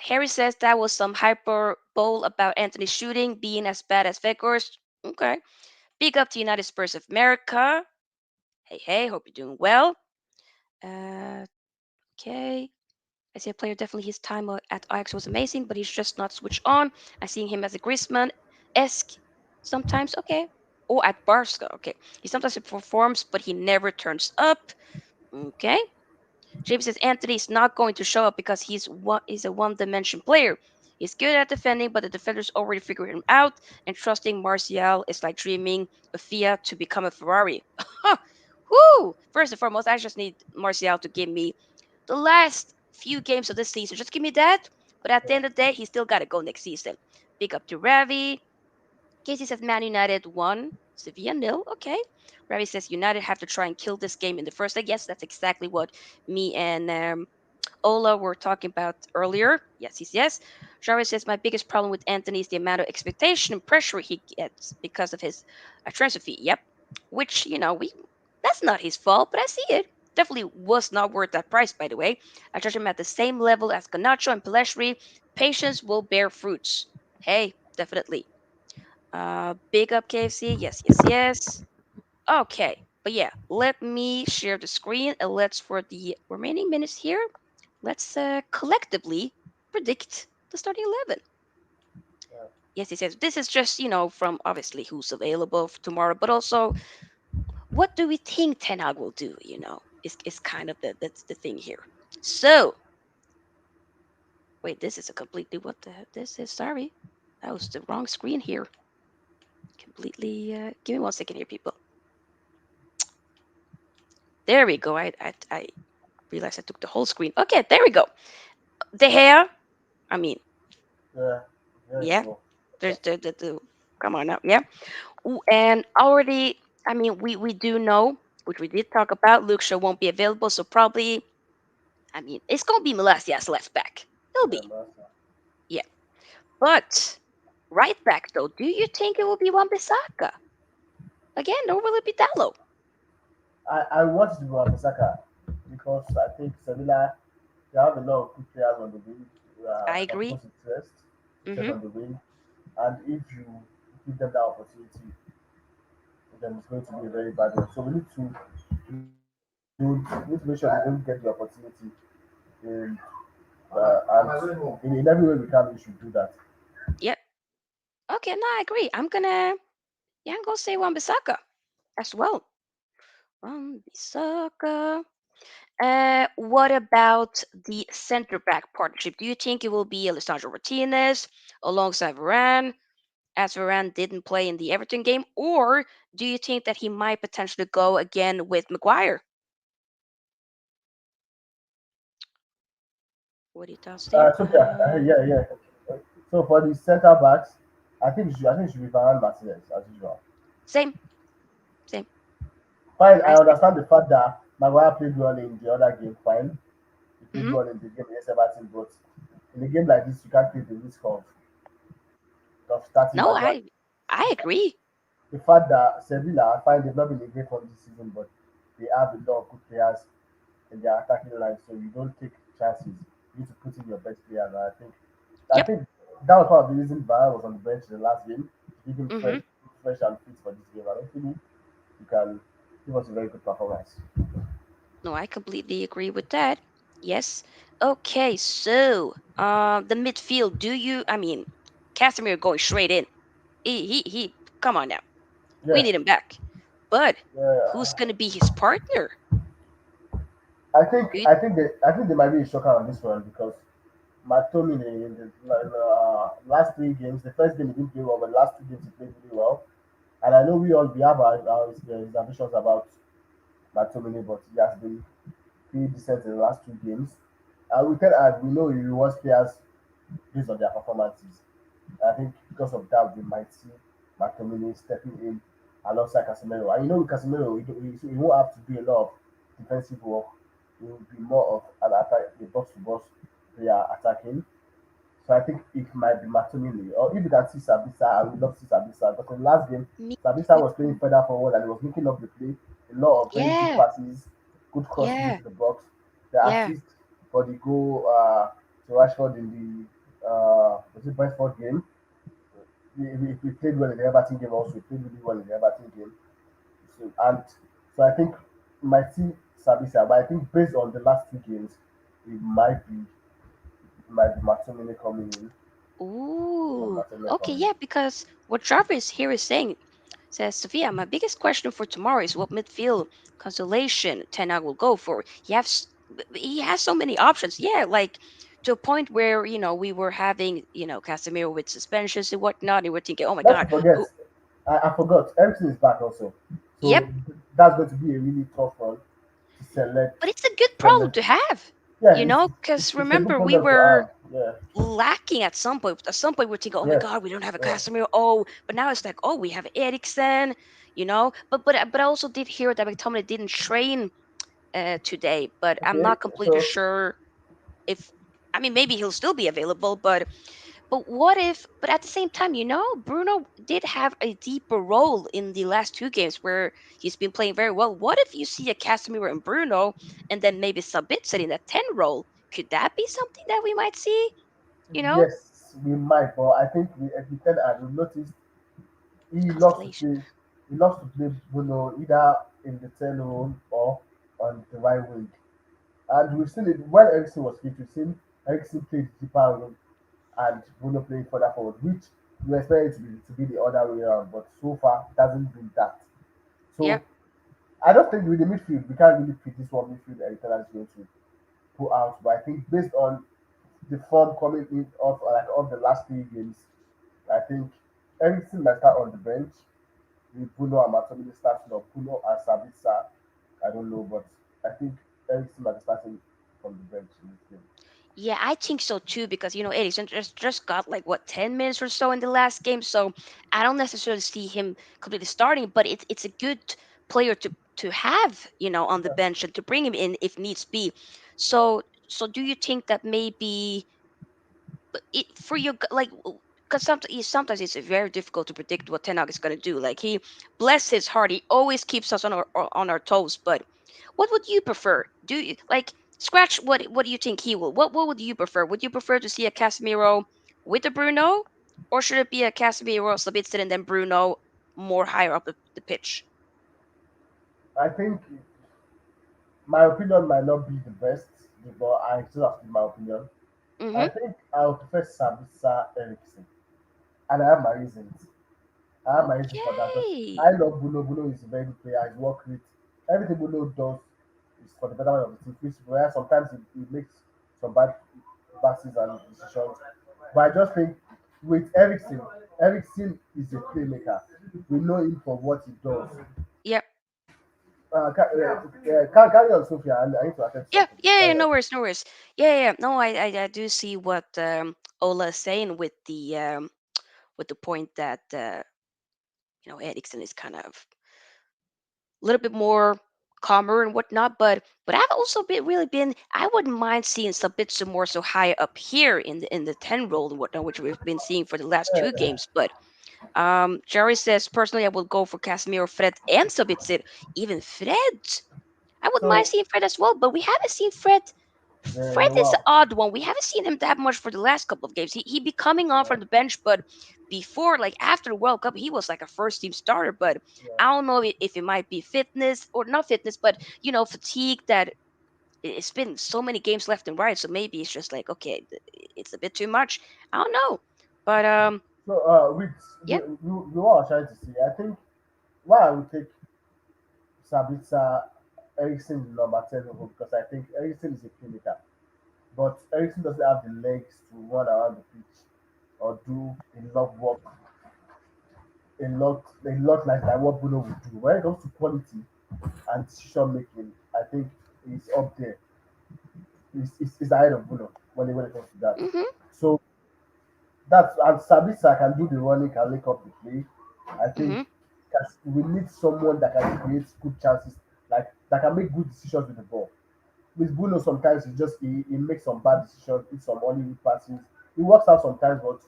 Harry says that was some hyperbole about Anthony shooting being as bad as Vegas. Okay. Big up to United Spurs of America. Hey, hey, hope you're doing well. Uh, okay. I see a player definitely his time at Ajax was amazing, but he's just not switched on. I see him as a Griezmann esque sometimes. Okay. Or at Barca. Okay. He sometimes performs, but he never turns up. Okay. James says Anthony is not going to show up because he's a one-dimension player. He's good at defending, but the defenders already figured him out. And trusting Martial is like dreaming of Fiat to become a Ferrari. Woo! First and foremost, I just need Martial to give me the last few games of this season. Just give me that. But at the end of the day, he still got to go next season. Big up to Ravi. Casey says Man United won. Sevilla nil. Okay. Ravi says United have to try and kill this game in the first leg. Yes, that's exactly what me and Ola were talking about earlier. Yes, yes, yes. Jarvis says my biggest problem with Anthony is the amount of expectation and pressure he gets because of his transfer fee. Yep, which we that's not his fault, but I see it. Definitely was not worth that price, by the way. I judge him at the same level as Garnacho and Pelestri. Patience will bear fruits. Hey, definitely. Big up KFC. Yes, yes, yes. Okay, but yeah, let me share the screen and let's for the remaining minutes here. Let's collectively predict the starting 11. Yeah. Yes, he says this is just from obviously who's available for tomorrow, but also what do we think Ten Hag will do? Is kind of that's the thing here. So wait, this is a completely what the heck this is. Sorry, that was the wrong screen here. Completely. Give me 1 second here, people. There we go. I realized I took the whole screen. Okay, there we go. The hair. I mean, Yeah, yeah, yeah. sure. There's the come on now. Yeah. Ooh, and already, I mean, we do know, which we did talk about, Luke Shaw won't be available, so probably, I mean, it's gonna be Malaysia's left back. He'll Yeah, be, master. yeah. But right back though, do you think it will be Wan-Bissaka again, or will it be Dallo? I watched the Wan-Bissaka because I think Sevilla they have a lot of good players on the wing. I Of agree. course, it's Mm-hmm. on the wing, and if you give them that opportunity, then it's going to be a very bad one. So we need to make sure they don't get the opportunity, and, in every way we can, we should do that. Yep. Okay, no, I agree. I'm gonna say Wan-Bissaka as well. Wan-Bissaka. What about the center back partnership? Do you think it will be Alessandro Martinez alongside Varane, as Varane didn't play in the Everton game, or do you think that he might potentially go again with Maguire? What are your thoughts there? So yeah, yeah, yeah. So for the centre backs, I think it should be Varane Martinez as usual. Same, same. Fine, I I say. understand the fact that Maguire played well in the other game. Fine, he played Hmm. well in the game against Everton, but in a game like this, you can't take the risk of starting No, Maguire. I agree. The fact that Sevilla, I find they've not been a great form this season, but they have a lot of good players in their attacking line, so you don't take chances. You need to put in your best players. And I Yep. think that was part of the reason Varane was on the bench in the last game, to keep him Hmm. fresh and fit for this game. And hopefully, you can give us a very good performance. No, I completely agree with that. Yes. Okay, so the midfield. Do you? I mean, Casemiro going straight in. He. Come on now. We Yeah, need him back. But who's yeah. gonna be his partner? Do you, I think they might be a shocker on this one because McTominay in the last three games, the first game he didn't play well, but the last two games he played really well. And I know we have our reservations about McTominay, but he has been pretty decent in the last two games. And we know he rewards players based on their performances. I think because of that, we might see McTominay stepping in alongside Casemiro. And you know, with Casemiro, he won't have to do a lot of defensive work. He will be more of an attack, a box to box player attacking. So I think it might be McTominay. Or if you can see Sabitzer, I would love to see Sabitzer. Because in the last game, me, Sabitzer me was playing too. further forward and he was making up the play. A lot of very good Yeah, passes, good crosses yeah, into the box. The yeah. assist for the goal to Rashford in the was it Brentford game? He played well in the Everton game also. He played really well in the Everton game. So I think we might see Sabitzer, but I think based on the last two games, it might be McTominay coming in. Ooh, McTominay okay, coming in. yeah, because what Jarvis here is saying says, Sophia, my biggest question for tomorrow is what midfield constellation Ten Hag will go for. He has so many options. Yeah, like to a point where, we were having, Casemiro with suspensions and whatnot, and we're thinking, oh my Not to God, forget, who, I forgot, Eriksen is back also. yep, So that's going to be a really tough one to but it's a good problem select. to have, Yeah, because it's a good remember, we problem to were have. Yeah, lacking at some point. At some point, we're thinking, "Oh my yes, God, we don't have a yeah. Casemiro." Oh, but now it's like, "Oh, we have Eriksen." But I also did hear that McTominay didn't train today, but I'm Okay, not completely so sure if. I mean, maybe he'll still be available, but what if? But at the same time, Bruno did have a deeper role in the last two games where he's been playing very well. What if you see a Casemiro and Bruno, and then maybe Sabitzer in that 10 role? Could that be something that we might see? You know, yes, we might, but I think we said and we noticed he loves to constellation. play. He loves to play Bruno either in the 10 role or on the right wing. And we've seen it when Eriksen was fit. We've seen Eriksen play the deeper role and Bruno playing further forward, which you expect it to be the other way around. But so far, it hasn't been that. Yep. So I don't think with the midfield, we can't really pick this one midfield Eritrea is going to put out. But I think based on the form coming in of the last three games, I think Eriksen might start on the bench with Bruno and Martinelli starting up, Bruno and Sabitzer I don't know, but I think Eriksen might be starting from the bench in this game. Yeah, I think so too because Eriksen just got like what 10 minutes or so in the last game, so I don't necessarily see him completely starting, but it's a good player to have on the Yeah. bench and to bring him in if needs be. So do you think that maybe for you like because sometimes it's very difficult to predict what Ten Hag is going to do. Like he bless his heart, he always keeps us on our toes. But what would you prefer? Do you like scratch what do you think he will? What would you prefer? Would you prefer to see a Casemiro with a Bruno, or should it be a Casemiro, Sabitzer, and then Bruno more higher up the pitch? I think my opinion might not be the best, but I still have to give my opinion. I Mm-hmm. think I would prefer Sabitzer Eriksen, and I have my reasons. I have my reasons for that because Okay. I love Bruno. Bruno is a very good player. His work rate, everything Bruno does is for the betterment of the team. Which where sometimes he makes some bad passes and decisions, but I just think with Eriksen, Eriksen is a playmaker. We know him for what he does. Yep. Carry on, Sophia. I need to attend Yeah, something. yeah, yeah, Carry on. no worries, no worries. Yeah, yeah, no, I do see what Ola is saying with the point that Eriksen is kind of a little bit more calmer and whatnot, but I've also been I wouldn't mind seeing some bits of more so high up here in the 10 role and whatnot, which we've been seeing for the last two Yeah. games. But Jerry says personally I would go for Casemiro, Fred, and Sabitzer. Even Fred. I wouldn't mind So seeing Fred as well, but we haven't seen Fred. yeah, Fred in a is the while. odd one. We haven't seen him that much for the last couple of games. He be coming off Yeah, from the bench, but before, like after the World Cup, he was like a first team starter. But yeah. I don't know if it might be fitness or not fitness, but fatigue that it's been so many games left and right. So maybe it's just like okay, it's a bit too much. I don't know, but So with yeah. what I was trying to say, I think why I would take Sabitzer Eriksen in number 10 over because I think Eriksen is a playmaker, but Eriksen doesn't have the legs to run around the pitch or do a lot of work, a lot like what Bruno would do. When it comes to quality and decision making, I think he's up there. He's ahead of Bruno when it comes to that. Mhm. So that's and Sabitzer can do the running, can link up the play. I think Mhm. we need someone that can create good chances, like that can make good decisions with the ball. With Bruno, sometimes he makes some bad decisions, hits some only passes. It works out sometimes, but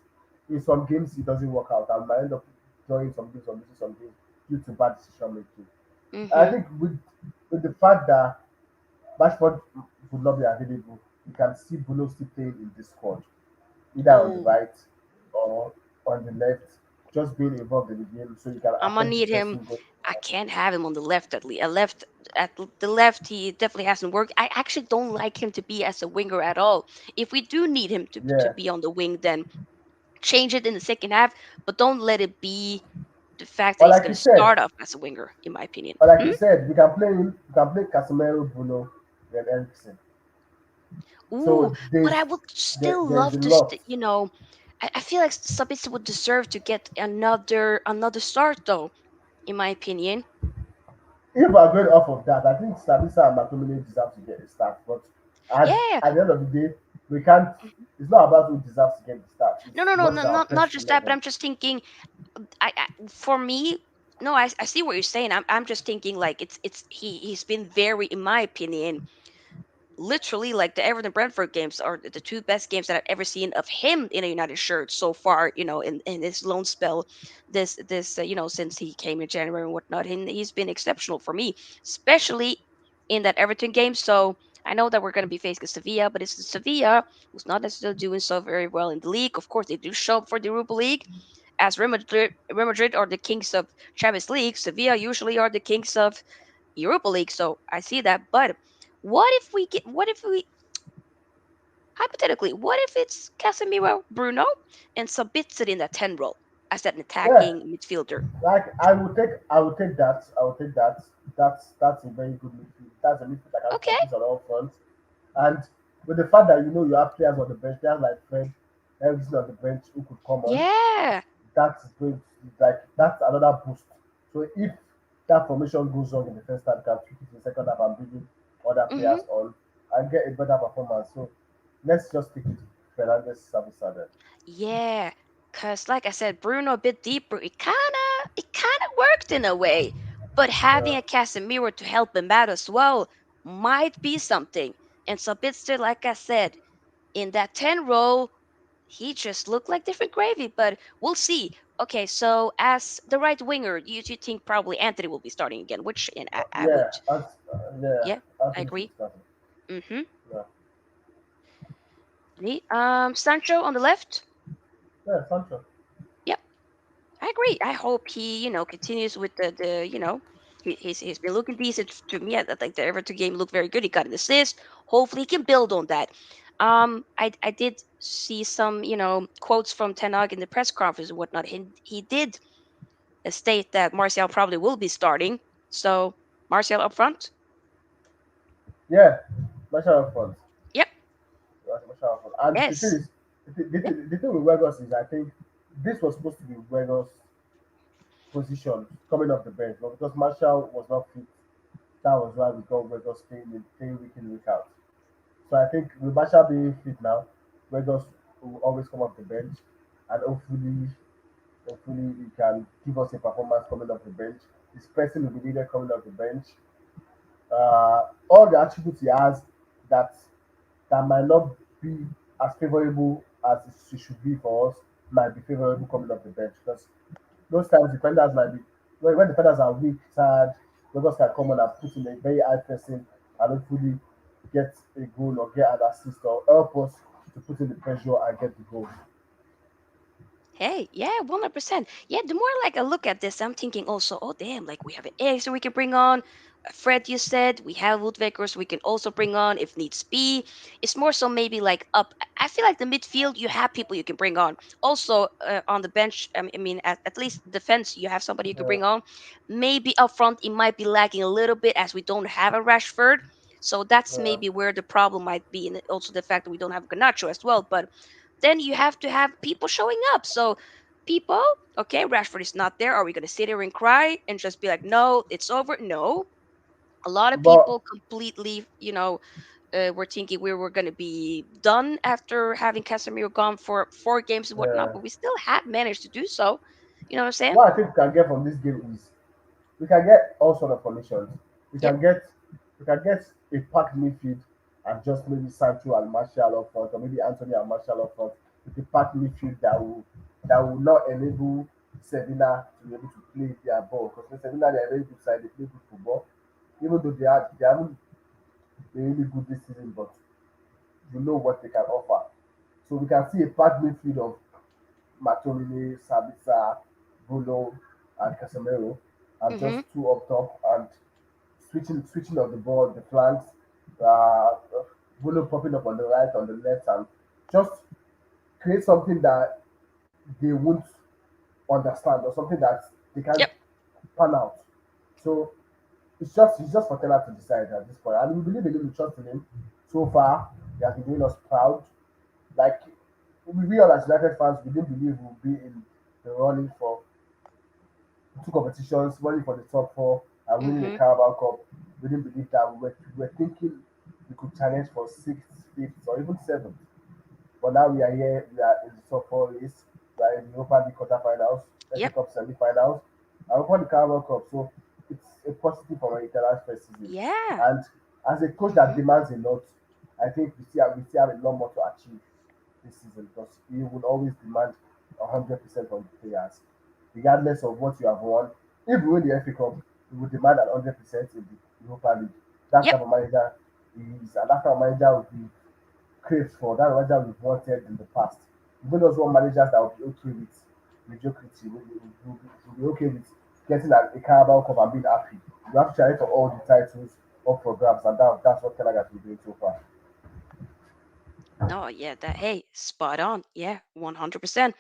in some games it doesn't work out, and might end up drawing some games or losing some games due to bad decision making. I Mhm. think with the fact that Rashford would not be available, you can see Bruno still playing in this squad, either on the Oh, right or on the left, just being involved in the game so you can I'm gonna affect the need him. person going I forward. can't have him on the left at least. The left, he definitely hasn't worked. I actually don't like him to be as a winger at all. If we do need him to Yeah. be on the wing, then change it in the second half, but don't let it be the fact that But he's like gonna you said, start off as a winger, in my opinion. but like Hmm? you said, we can play Casemiro, Bruno, then Eriksen. Ooh, So but I would still there's a love to, lot. I feel like Sabitzer would deserve to get another start though, in my opinion. If we're going off of that, I think Sabitzer and McTominay deserve to get a start. But Yeah. at the end of the day, we can't. It's not about who deserves to get the start. It's No, no, no, what is no, our not best just that, but 11. I'm just thinking for me, no, I see what you're saying. I'm just thinking like he's been very, in my opinion, literally like the Everton Brentford games are the two best games that I've ever seen of him in a United shirt so far. In this loan spell, this since he came in January and whatnot, and he's been exceptional for me, especially in that Everton game. So I know that we're going to be facing Sevilla, but it's Sevilla who's not necessarily doing so very well in the league. Of course, they do show up for the Europa League, as Real Madrid are the kings of Champions League. Sevilla usually are the kings of Europa League. So I see that. But what if we hypothetically, what if it's Casemiro, Bruno, and Sabitzer in that 10 role as an Yeah, attacking midfielder? like I would take that. I would take that. That's a very good midfield. That's a midfield that can Okay. compete on all fronts. And with the fact that you have players on the bench, players like Fred, Eriksen on the bench who could come on, Yeah. that's going to, like that's another boost. So if that formation goes wrong in the first half, you can tweak it in the second half and bring in other Mm-hmm. players on and get a better performance. So let's just take it to Fernandez Savisa then. Yeah, cause like I said, Bruno a bit deeper. It kinda worked in a way, but having Yeah, a Casemiro to help him out as well might be something. And Sabitzer, like I said, in that 10 role, he just looked like different gravy. But we'll see. Okay, so as the right winger, you think probably Anthony will be starting again, which and I would, yeah, yeah, I Anthony should agree. be starting. Mm-hmm. Yeah, Sancho on the left. yeah, Sancho. Yep, I agree. I hope he, continues with the he's been looking decent to me. I think the Everton game looked very good. He got an assist. Hopefully, he can build on that. I did see some quotes from Ten Hag in the press conference and whatnot. He did state that Martial probably will be starting. So Martial up front. Yeah, Martial up front. Yep. Martial up front. And the thing Yes. is, Yep. the thing with Weghorst is, I think this was supposed to be Weghorst's position coming off the bench, but because Martial was not fit, that was why we got Weghorst playing week in, week out. So I think with Martial being fit now, Weghorst will always come off the bench, and hopefully he can give us a performance coming off the bench. His pressing will be needed coming off the bench. All the attributes he has that might not be as favorable as it should be for us might be favorable coming off the bench because those times defenders might be when defenders are weak, tired, Lagos can come on and put in a very high pressing and hopefully get a goal or get an assist or help us to put in the pressure and get the goal. Hey, yeah, 100%. Yeah, the more like I look at this, I'm thinking also, oh damn, like we have an Eriksen we can bring on. Fred, you said we have Woodweckers we can also bring on if needs be. It's more so maybe like up. I feel like the midfield you have people you can bring on. Also on the bench, I mean, at least defense you have somebody you can Yeah, bring on. Maybe up front it might be lagging a little bit as we don't have a Rashford. So that's yeah. maybe where the problem might be, and also the fact that we don't have Garnacho as well. But then you have to have people showing up. So people, okay, Rashford is not there. Are we going to sit here and cry and just be like, no, it's over? No. A lot of But people completely, were thinking we were going to be done after having Casemiro gone for 4 games and whatnot, yeah, but we still have managed to do so. You know what I'm saying? what I think we can get from this game is we can get all sort of formations. We Yep. can get we can get a packed midfield and just maybe Sancho and Martial up front, or maybe Anthony and Martial up front with a packed midfield that will not enable Sevilla to be able to play their ball. Because Sevilla they are a very good side, they play good football. Even though they haven't been really good this season, but you know what they can offer. So we can see a packed midfield of Martinelli, Sabitzer, Bruno, and Casemiro, and just Mm-hmm. two up top and switching of the ball, the flanks, uh, Bruno popping up on the right, on the left, and just create something that they won't understand or something that they can't Yep. pan out. So it's just for Taylor to decide at this point, and we believe in him, we trust in him. So far, he has been doing us proud. Like we all as United fans, we didn't believe we'll be in the running for two competitions, running for the top four and winning the Mm-hmm. Carabao Cup. We didn't believe that. We were thinking we could challenge for sixth, fifth, or even seventh. But now we are here. We are in the top four race. We are in the Europa League quarterfinals, FA Yep. Cup semi-finals, and we won the Carabao Cup. So it's a positive for Italian's first season. Yeah. And as a coach that Mm-hmm. demands a lot, I think we still have a lot more to achieve this season because he will always demand 100% from the players, regardless of what you have won. If we win the FA Cup, we will demand 100% in the Europa League. That Yep. type of manager he is, and that type of manager we crave for. That manager we've wanted in the past. Even those one managers that will be okay with mediocrity, will be okay with getting a Carabao Cup and being happy. You have to challenge for all the titles up for grabs, and that's what Keller has been doing so far. No, yeah, that, hey, spot on. Yeah, 100%.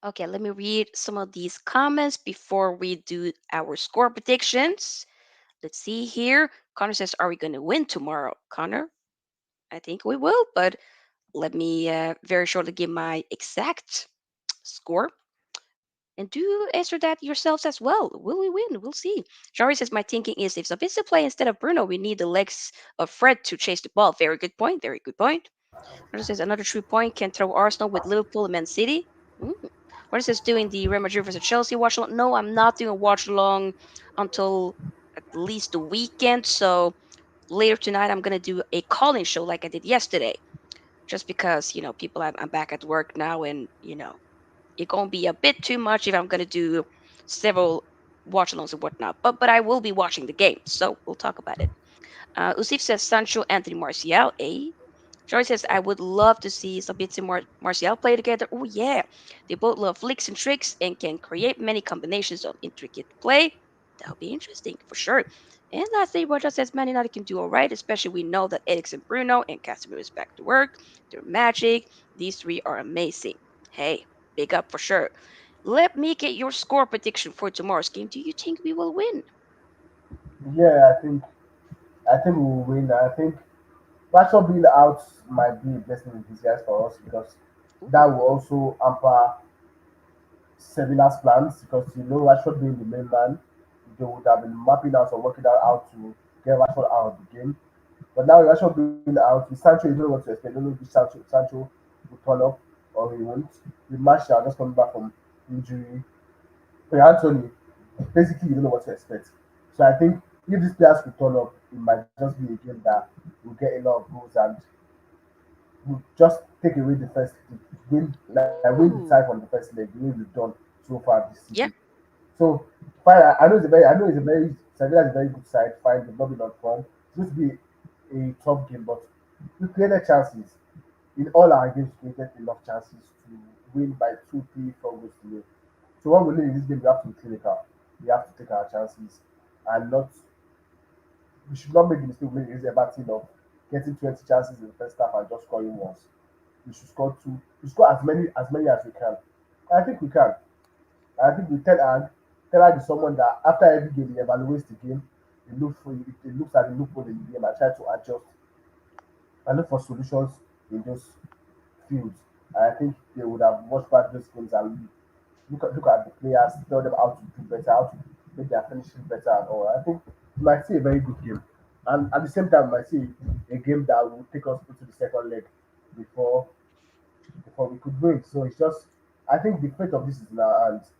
Okay, let me read some of these comments before we do our score predictions. Let's see here. Connor says, are we going to win tomorrow? Connor, I think we will, but let me very shortly give my exact score. And do answer that yourselves as well. Will we win? We'll see. Shari says, my thinking is if Sabitzer play instead of Bruno, we need the legs of Fred to chase the ball. Very good point. Very good point. What says another true point? Can throw Arsenal with Liverpool and Man City. Mm. What says doing the Real Madrid versus Chelsea watch along? No, I'm not doing a watch along until at least the weekend. So later tonight, I'm gonna do a calling show like I did yesterday. Just because people, I'm back at work now, and it's gonna be a bit too much if I'm gonna do several watch alongs and whatnot. But I will be watching the game, so we'll talk about it. Usif says Sancho, Anthony Martial. Joy says, I would love to see Sabitzer and Martial play together. Oh, yeah. They both love flicks and tricks and can create many combinations of intricate play. That'll be interesting for sure. And lastly, Roger says Man United can do all right, especially we know that Eriksen, Bruno, and Casemiro is back to work. They're magic. These three are amazing. Hey, big up for sure. Let me get your score prediction for tomorrow's game. Do you think we will win? Yeah, I think we will win. I think Rashford being out might be a blessing in disguise for us because that Ooh. will also hamper Sevilla's plans because Rashford being the main man, they would have been mapping out or working out how to get Rashford out of the game. But now with Rashford being out, with Sancho, you don't know what to expect. You don't know if Sancho will turn up or he won't. With Martial just coming back from injury, for Anthony, basically you don't know what to expect. So I think if these players could turn up, it might just be a game that will get a lot of goals and will just take away the first win, like win the tie from the Ooh. first leg, the way we've done so far this season. Yeah. So fine, I know it's a very Sevilla is a very good side. Fine, they've not been on form. It's going to be a tough game, but we created chances. In all our games, we created enough chances to win by 2, 3, 4 goals to win. So what we need in this game, we have to be clinical. We have to take our chances and not. We should not make the mistake we made against Everton of getting 20 chances in the first half and just scoring once. We should score two. We score as many as we can. I think we can. I think with Ten Hag is someone that after every game he evaluates the game, he looks at the loophole in the game and try to adjust and look for solutions in those fields. And I think they would have watched back those games and look at the players, tell them how to do better, how to make their finishing better and all. I think we might see a very good game. And at the same time, we might see a game that will take us into the second leg before before we could win. So it's just I think the fate of this is in our hands.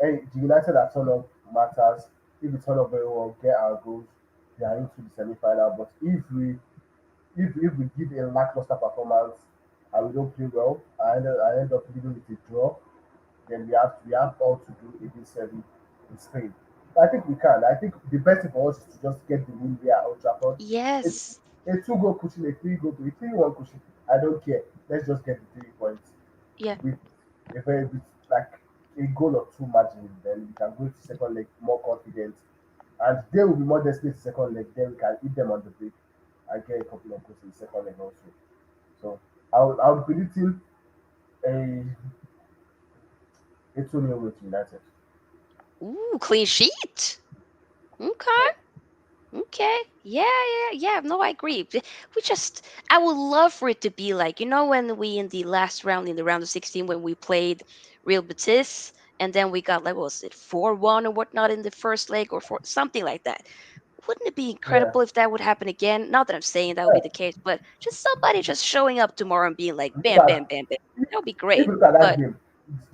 Hey, the United that turn up matters. If we turn up very well, get our goals, we are into the semi-final. But if we give a lackluster performance and we don't play well, I end up leaving with a draw, then we have all to do against Serbia in Spain. I think we can. I think the best thing for us is to just get the win here at Old Trafford. A, Yes. a 2 goal cushion, a 3 goal, a 3-1 cushion. I don't care. Let's just get the 3 points Yeah. with a very bit like a goal or two margin. Then we can go to second leg more confident, and they will be more desperate to second leg. Then we can hit them on the break and get a couple of goals in the second leg also. So I'll be predicting a 2-0 win to United. Ooh, clean sheet. Okay. Okay. Yeah, yeah, yeah. No, I agree. We just, I would love for it to be like, when we in the last round, in the round of 16, when we played Real Betis, and then we got, like, what was it, 4-1 or whatnot in the first leg or something like that. Wouldn't it be Yeah. incredible if that would happen again? Not that I'm saying that would be Yeah. the case, but just somebody just showing up tomorrow and being like, Look bam, at bam, bam, bam. if, That would be if great. you look at that But game,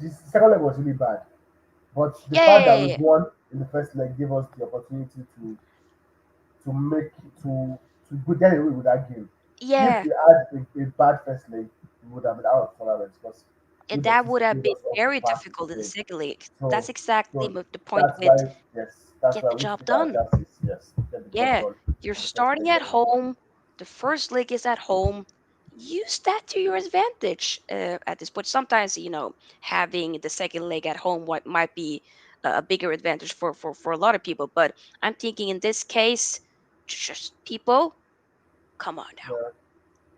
the second leg was really bad. But the yeah, fact yeah, that yeah, we yeah. won in the first leg gave us the opportunity to make to go get away with that game. If Yeah. we had a bad first leg, we would have been out of tournament because And Real that Betis would have played been us off the very park difficult in the again. second league. That's So exactly so the point that's with why that's get why the we need to job take our done. chances. Yes, get the job Yeah, done you're in the first starting leg. at home. The first leg is at home. Use that to your advantage at this point. Sometimes, having the second leg at home what might be a bigger advantage for a lot of people. But I'm thinking in this case, just people, come on now.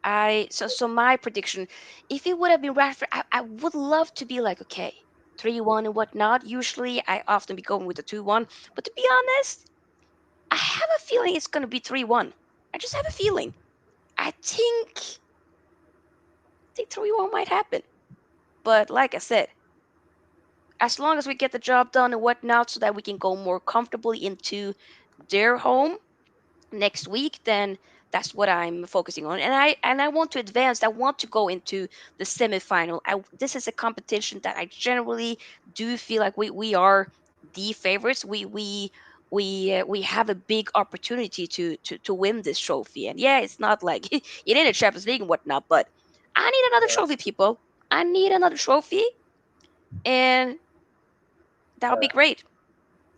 Yeah, So my prediction, if it would have been Rashford, I would love to be like, okay, 3-1 and whatnot. Usually I often be going with the 2-1. But to be honest, I have a feeling it's gonna be 3-1. I just have a feeling. I think 3-1 might happen. But like I said, as long as we get the job done and whatnot, so that we can go more comfortably into their home next week, then that's what I'm focusing on. And I want to advance. I want to go into the semifinal. This is a competition that I generally do feel like we are the favorites. We have a big opportunity to win this trophy. And yeah, it's not like it ain't a Champions League and whatnot, but I need another Yeah, trophy, people. I need another trophy, and that would be yeah, great,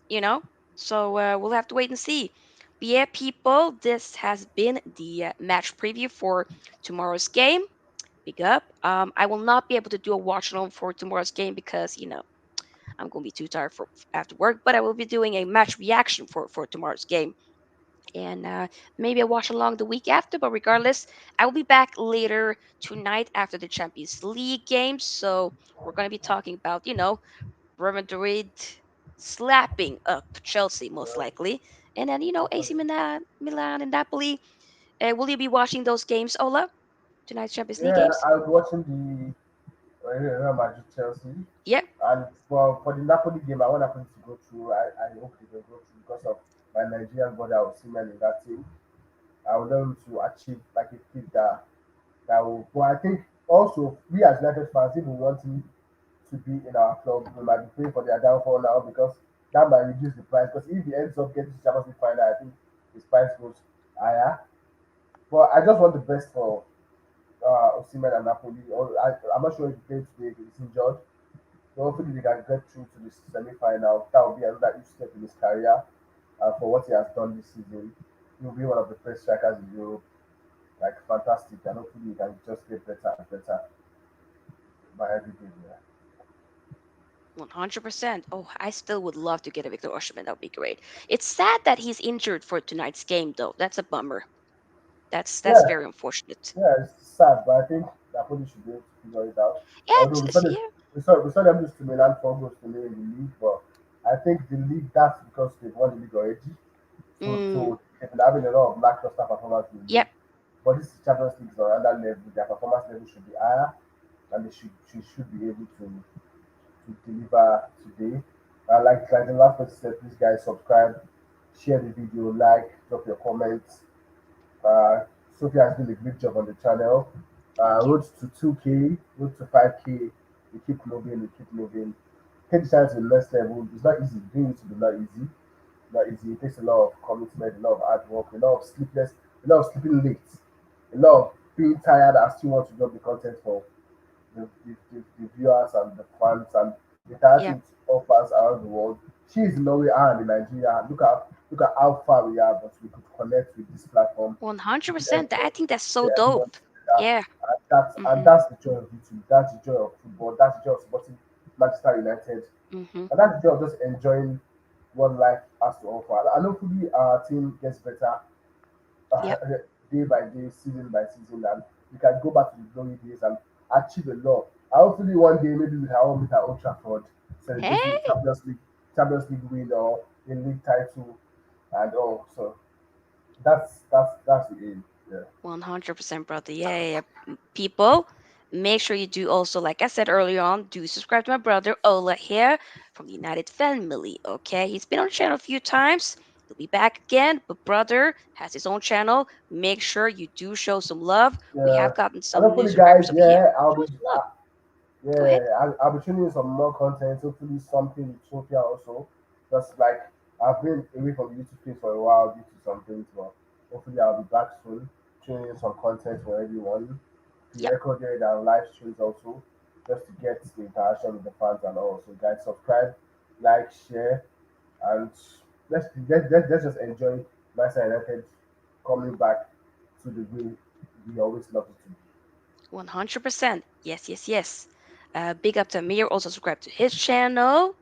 you know? So we'll have to wait and see. But yeah, people, this has been the match preview for tomorrow's game. Big up. I will not be able to do a watch along for tomorrow's game because, I'm going to be too tired for after work, but I will be doing a match reaction for tomorrow's game. And maybe a watch along the week after, but regardless, I will be back later tonight after the Champions League games. So we're going to be talking about, Real Madrid slapping up Chelsea most yeah. likely, and then AC Hopefully. Milan and Napoli. Will you be watching those games, Ola? Tonight's Champions League Yeah, games? I was watching Real Madrid Chelsea, Yep. and for the Napoli game, I want Napoli to go through. I hope they can go through because of my Nigerian brother Osimhen in that team. I would want them to achieve like a feat that will. But I think also we as United fans, if we want him to be in our club, we might be praying for their downfall now because that might reduce the price. Because if he ends up getting to Champions League final, I think his price goes higher. But I just want the best for Osimhen and Napoli. I'm not sure if he played today, if he's injured. So hopefully they can get through to the semi-final. That will be another huge step in his career for what he has done this season. He'll be one of the best strikers in Europe. Like fantastic, and hopefully he can just get better and better by every game. Yeah. 100%. Oh, I still would love to get a Victor Osimhen. That would be great. It's sad that he's injured for tonight's game, though. That's a bummer. That's Yeah, very unfortunate. yeah, it's sad, but I think Napoli should be able to figure it out. Yeah, Although yeah. we saw them lose to Milan 4 goals to nil in the league, but I think the league that's because they've won the league already. Mm, So they've been having a lot of lackluster performance in the league. yep. But this is Champions League is on another level. Their performance level should be higher, and they should be able to deliver today. Like the last person said, please guys subscribe, share the video, like, drop your comments. Uh, Sophia has done a great job on the channel. Thank you. Road to 2K, road to 5K. We keep moving. Take the chance to the next level. It's not easy. Doing it will be not easy. Not easy. It takes a lot of commitment, a lot of hard work, a lot of sleeping late, a lot of being tired and still want to drop the content for the viewers and the fans and the entire Yep. thing offers around the world. She is in Norway, I am in Nigeria. Look at how far we are, but we could connect with this platform. Together, 100%. I think that's so everyone dope. together. Yeah. Mhm. And that's the joy of YouTube. That's the joy of football. That's the joy of supporting Manchester United. Mhm. And that's the joy of just enjoying what life has to offer. And hopefully our team gets better Yep. day by day, season by season, and we can go back to the glory days and achieve a lot. And hopefully one day maybe we can all meet at Old Trafford, celebrating a Hey. Champions League win or a league title and all. So that's the aim. Yeah. 100%, brother. Yeah, yeah, yeah. People, make sure you do also, like I said earlier on, do subscribe to my brother Ola here from the United Family. Okay, he's been on the channel a few times. He'll be back again, but brother has his own channel. Make sure you do show some love. We Yeah. have gotten And some new hopefully guys, subscribers over here. yeah, Show us some love. Go ahead. I'll be tuning in some more content, hopefully something with Sophia also. Just like I've been away from the YouTube space for a while due to some things, but hopefully I'll be back soon, tuning in some content for everyone. The Yep. recorded and live streams also, just to get the interaction with the fans and all. So guys, subscribe, like, share, and let's just enjoy Manchester United coming back to the way we always love it to be. 100%. Yes, yes, yes. Big up to Amir. Also subscribe to his channel.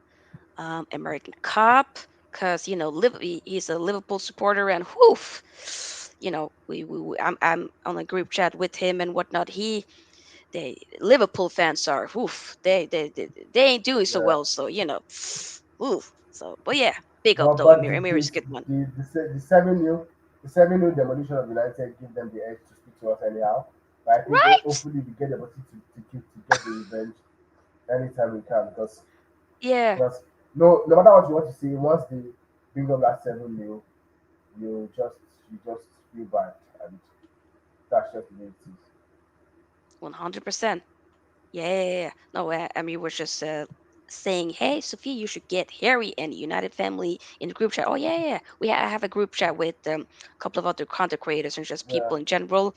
American Cop, because he's a Liverpool supporter, and whoof, I'm on a group chat with him and whatnot. They Liverpool fans are whoof, they ain't doing so Yeah. well, so woof. So, but yeah, big up But though, but Amir. Amir is a good one. the 7-0 demolition of United give them the edge to speak to us anyhow. But I think Right? hopefully we get the opportunity to get the revenge anytime we can because Yeah, Because no matter what you want to say, once they bring up that 7-0, you just you just feel bad, and that's just the way it is. 100%. Yeah. No, I mean, we're just saying, hey, Sophia, you should get Harry and United Family in the group chat. Oh, yeah, yeah. I have a group chat with a couple of other content creators and just Yeah. people in general.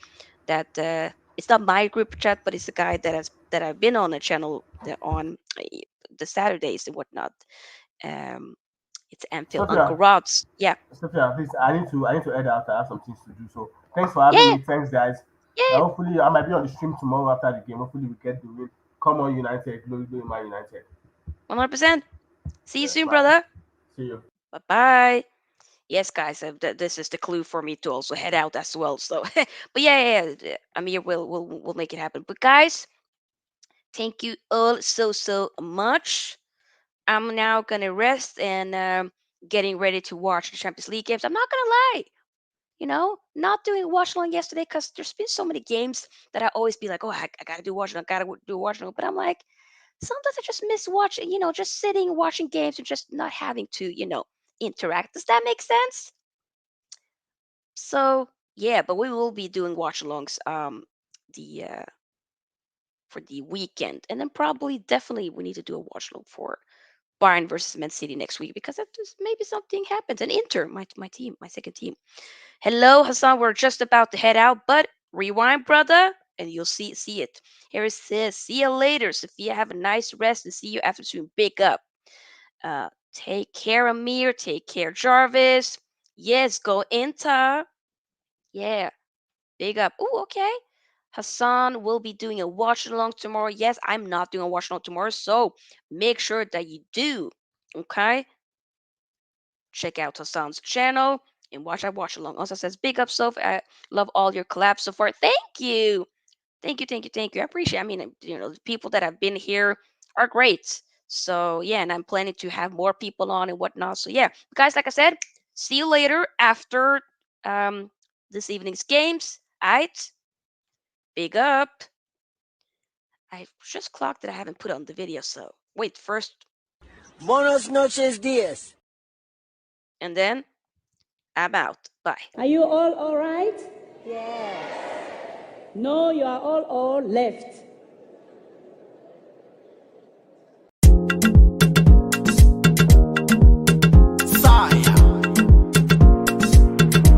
That it's not my group chat, but it's a guy that I've been on the channel on the Saturdays and whatnot. Um, it's Anfield Uncle Sophia, Rob's. Yeah, Sophia, please, I need to head out. I have some things to do. So thanks for yeah, having yeah, me. Thanks, guys. yeah. Hopefully, I might be on the stream tomorrow after the game. Hopefully, we get the win. Come on, United, glory, glory, Man United. 100%. See you Yeah, soon, bye. brother. See you. Bye bye. Yes, guys, this is the clue for me to also head out as well. So, but yeah. Amir will make it happen. But guys, thank you all so much. I'm now gonna rest and getting ready to watch the Champions League games. I'm not gonna lie, not doing a watch along yesterday because there's been so many games that I always be like, oh, I gotta do watch along, gotta do watch along. But I'm like, sometimes I just miss watching, just sitting watching games and just not having to, interact. Does that make sense? So yeah, but we will be doing watch alongs the for the weekend, and then probably definitely we need to do a watch along for Bayern versus Man City next week because that just maybe something happens. And Inter, my team, my second team. Hello, Hassan. We're just about to head out, but rewind, brother, and you'll see it. Here it says, "See you later, Sophia. Have a nice rest, and see you after soon. Big up. Take care, Amir. Take care, Jarvis. Yes, go Inter. Yeah." Big up. Oh, okay. Hassan will be doing a watch along tomorrow. Yes, I'm not doing a watch along tomorrow, so make sure that you do. Okay? Check out Hassan's channel and watch I watch along. Also says big up, Soph. I love all your collabs so far. Thank you. Thank you. I appreciate it. I mean, the people that have been here are great. So yeah, and I'm planning to have more people on and whatnot. So yeah, guys, like I said, see you later after um this evening's games. Alright? Big up. I just clocked that I haven't put on the video, so wait first, Buenos noches, días. and then I'm out. Bye. Are you all right? Yes. No, you are all left.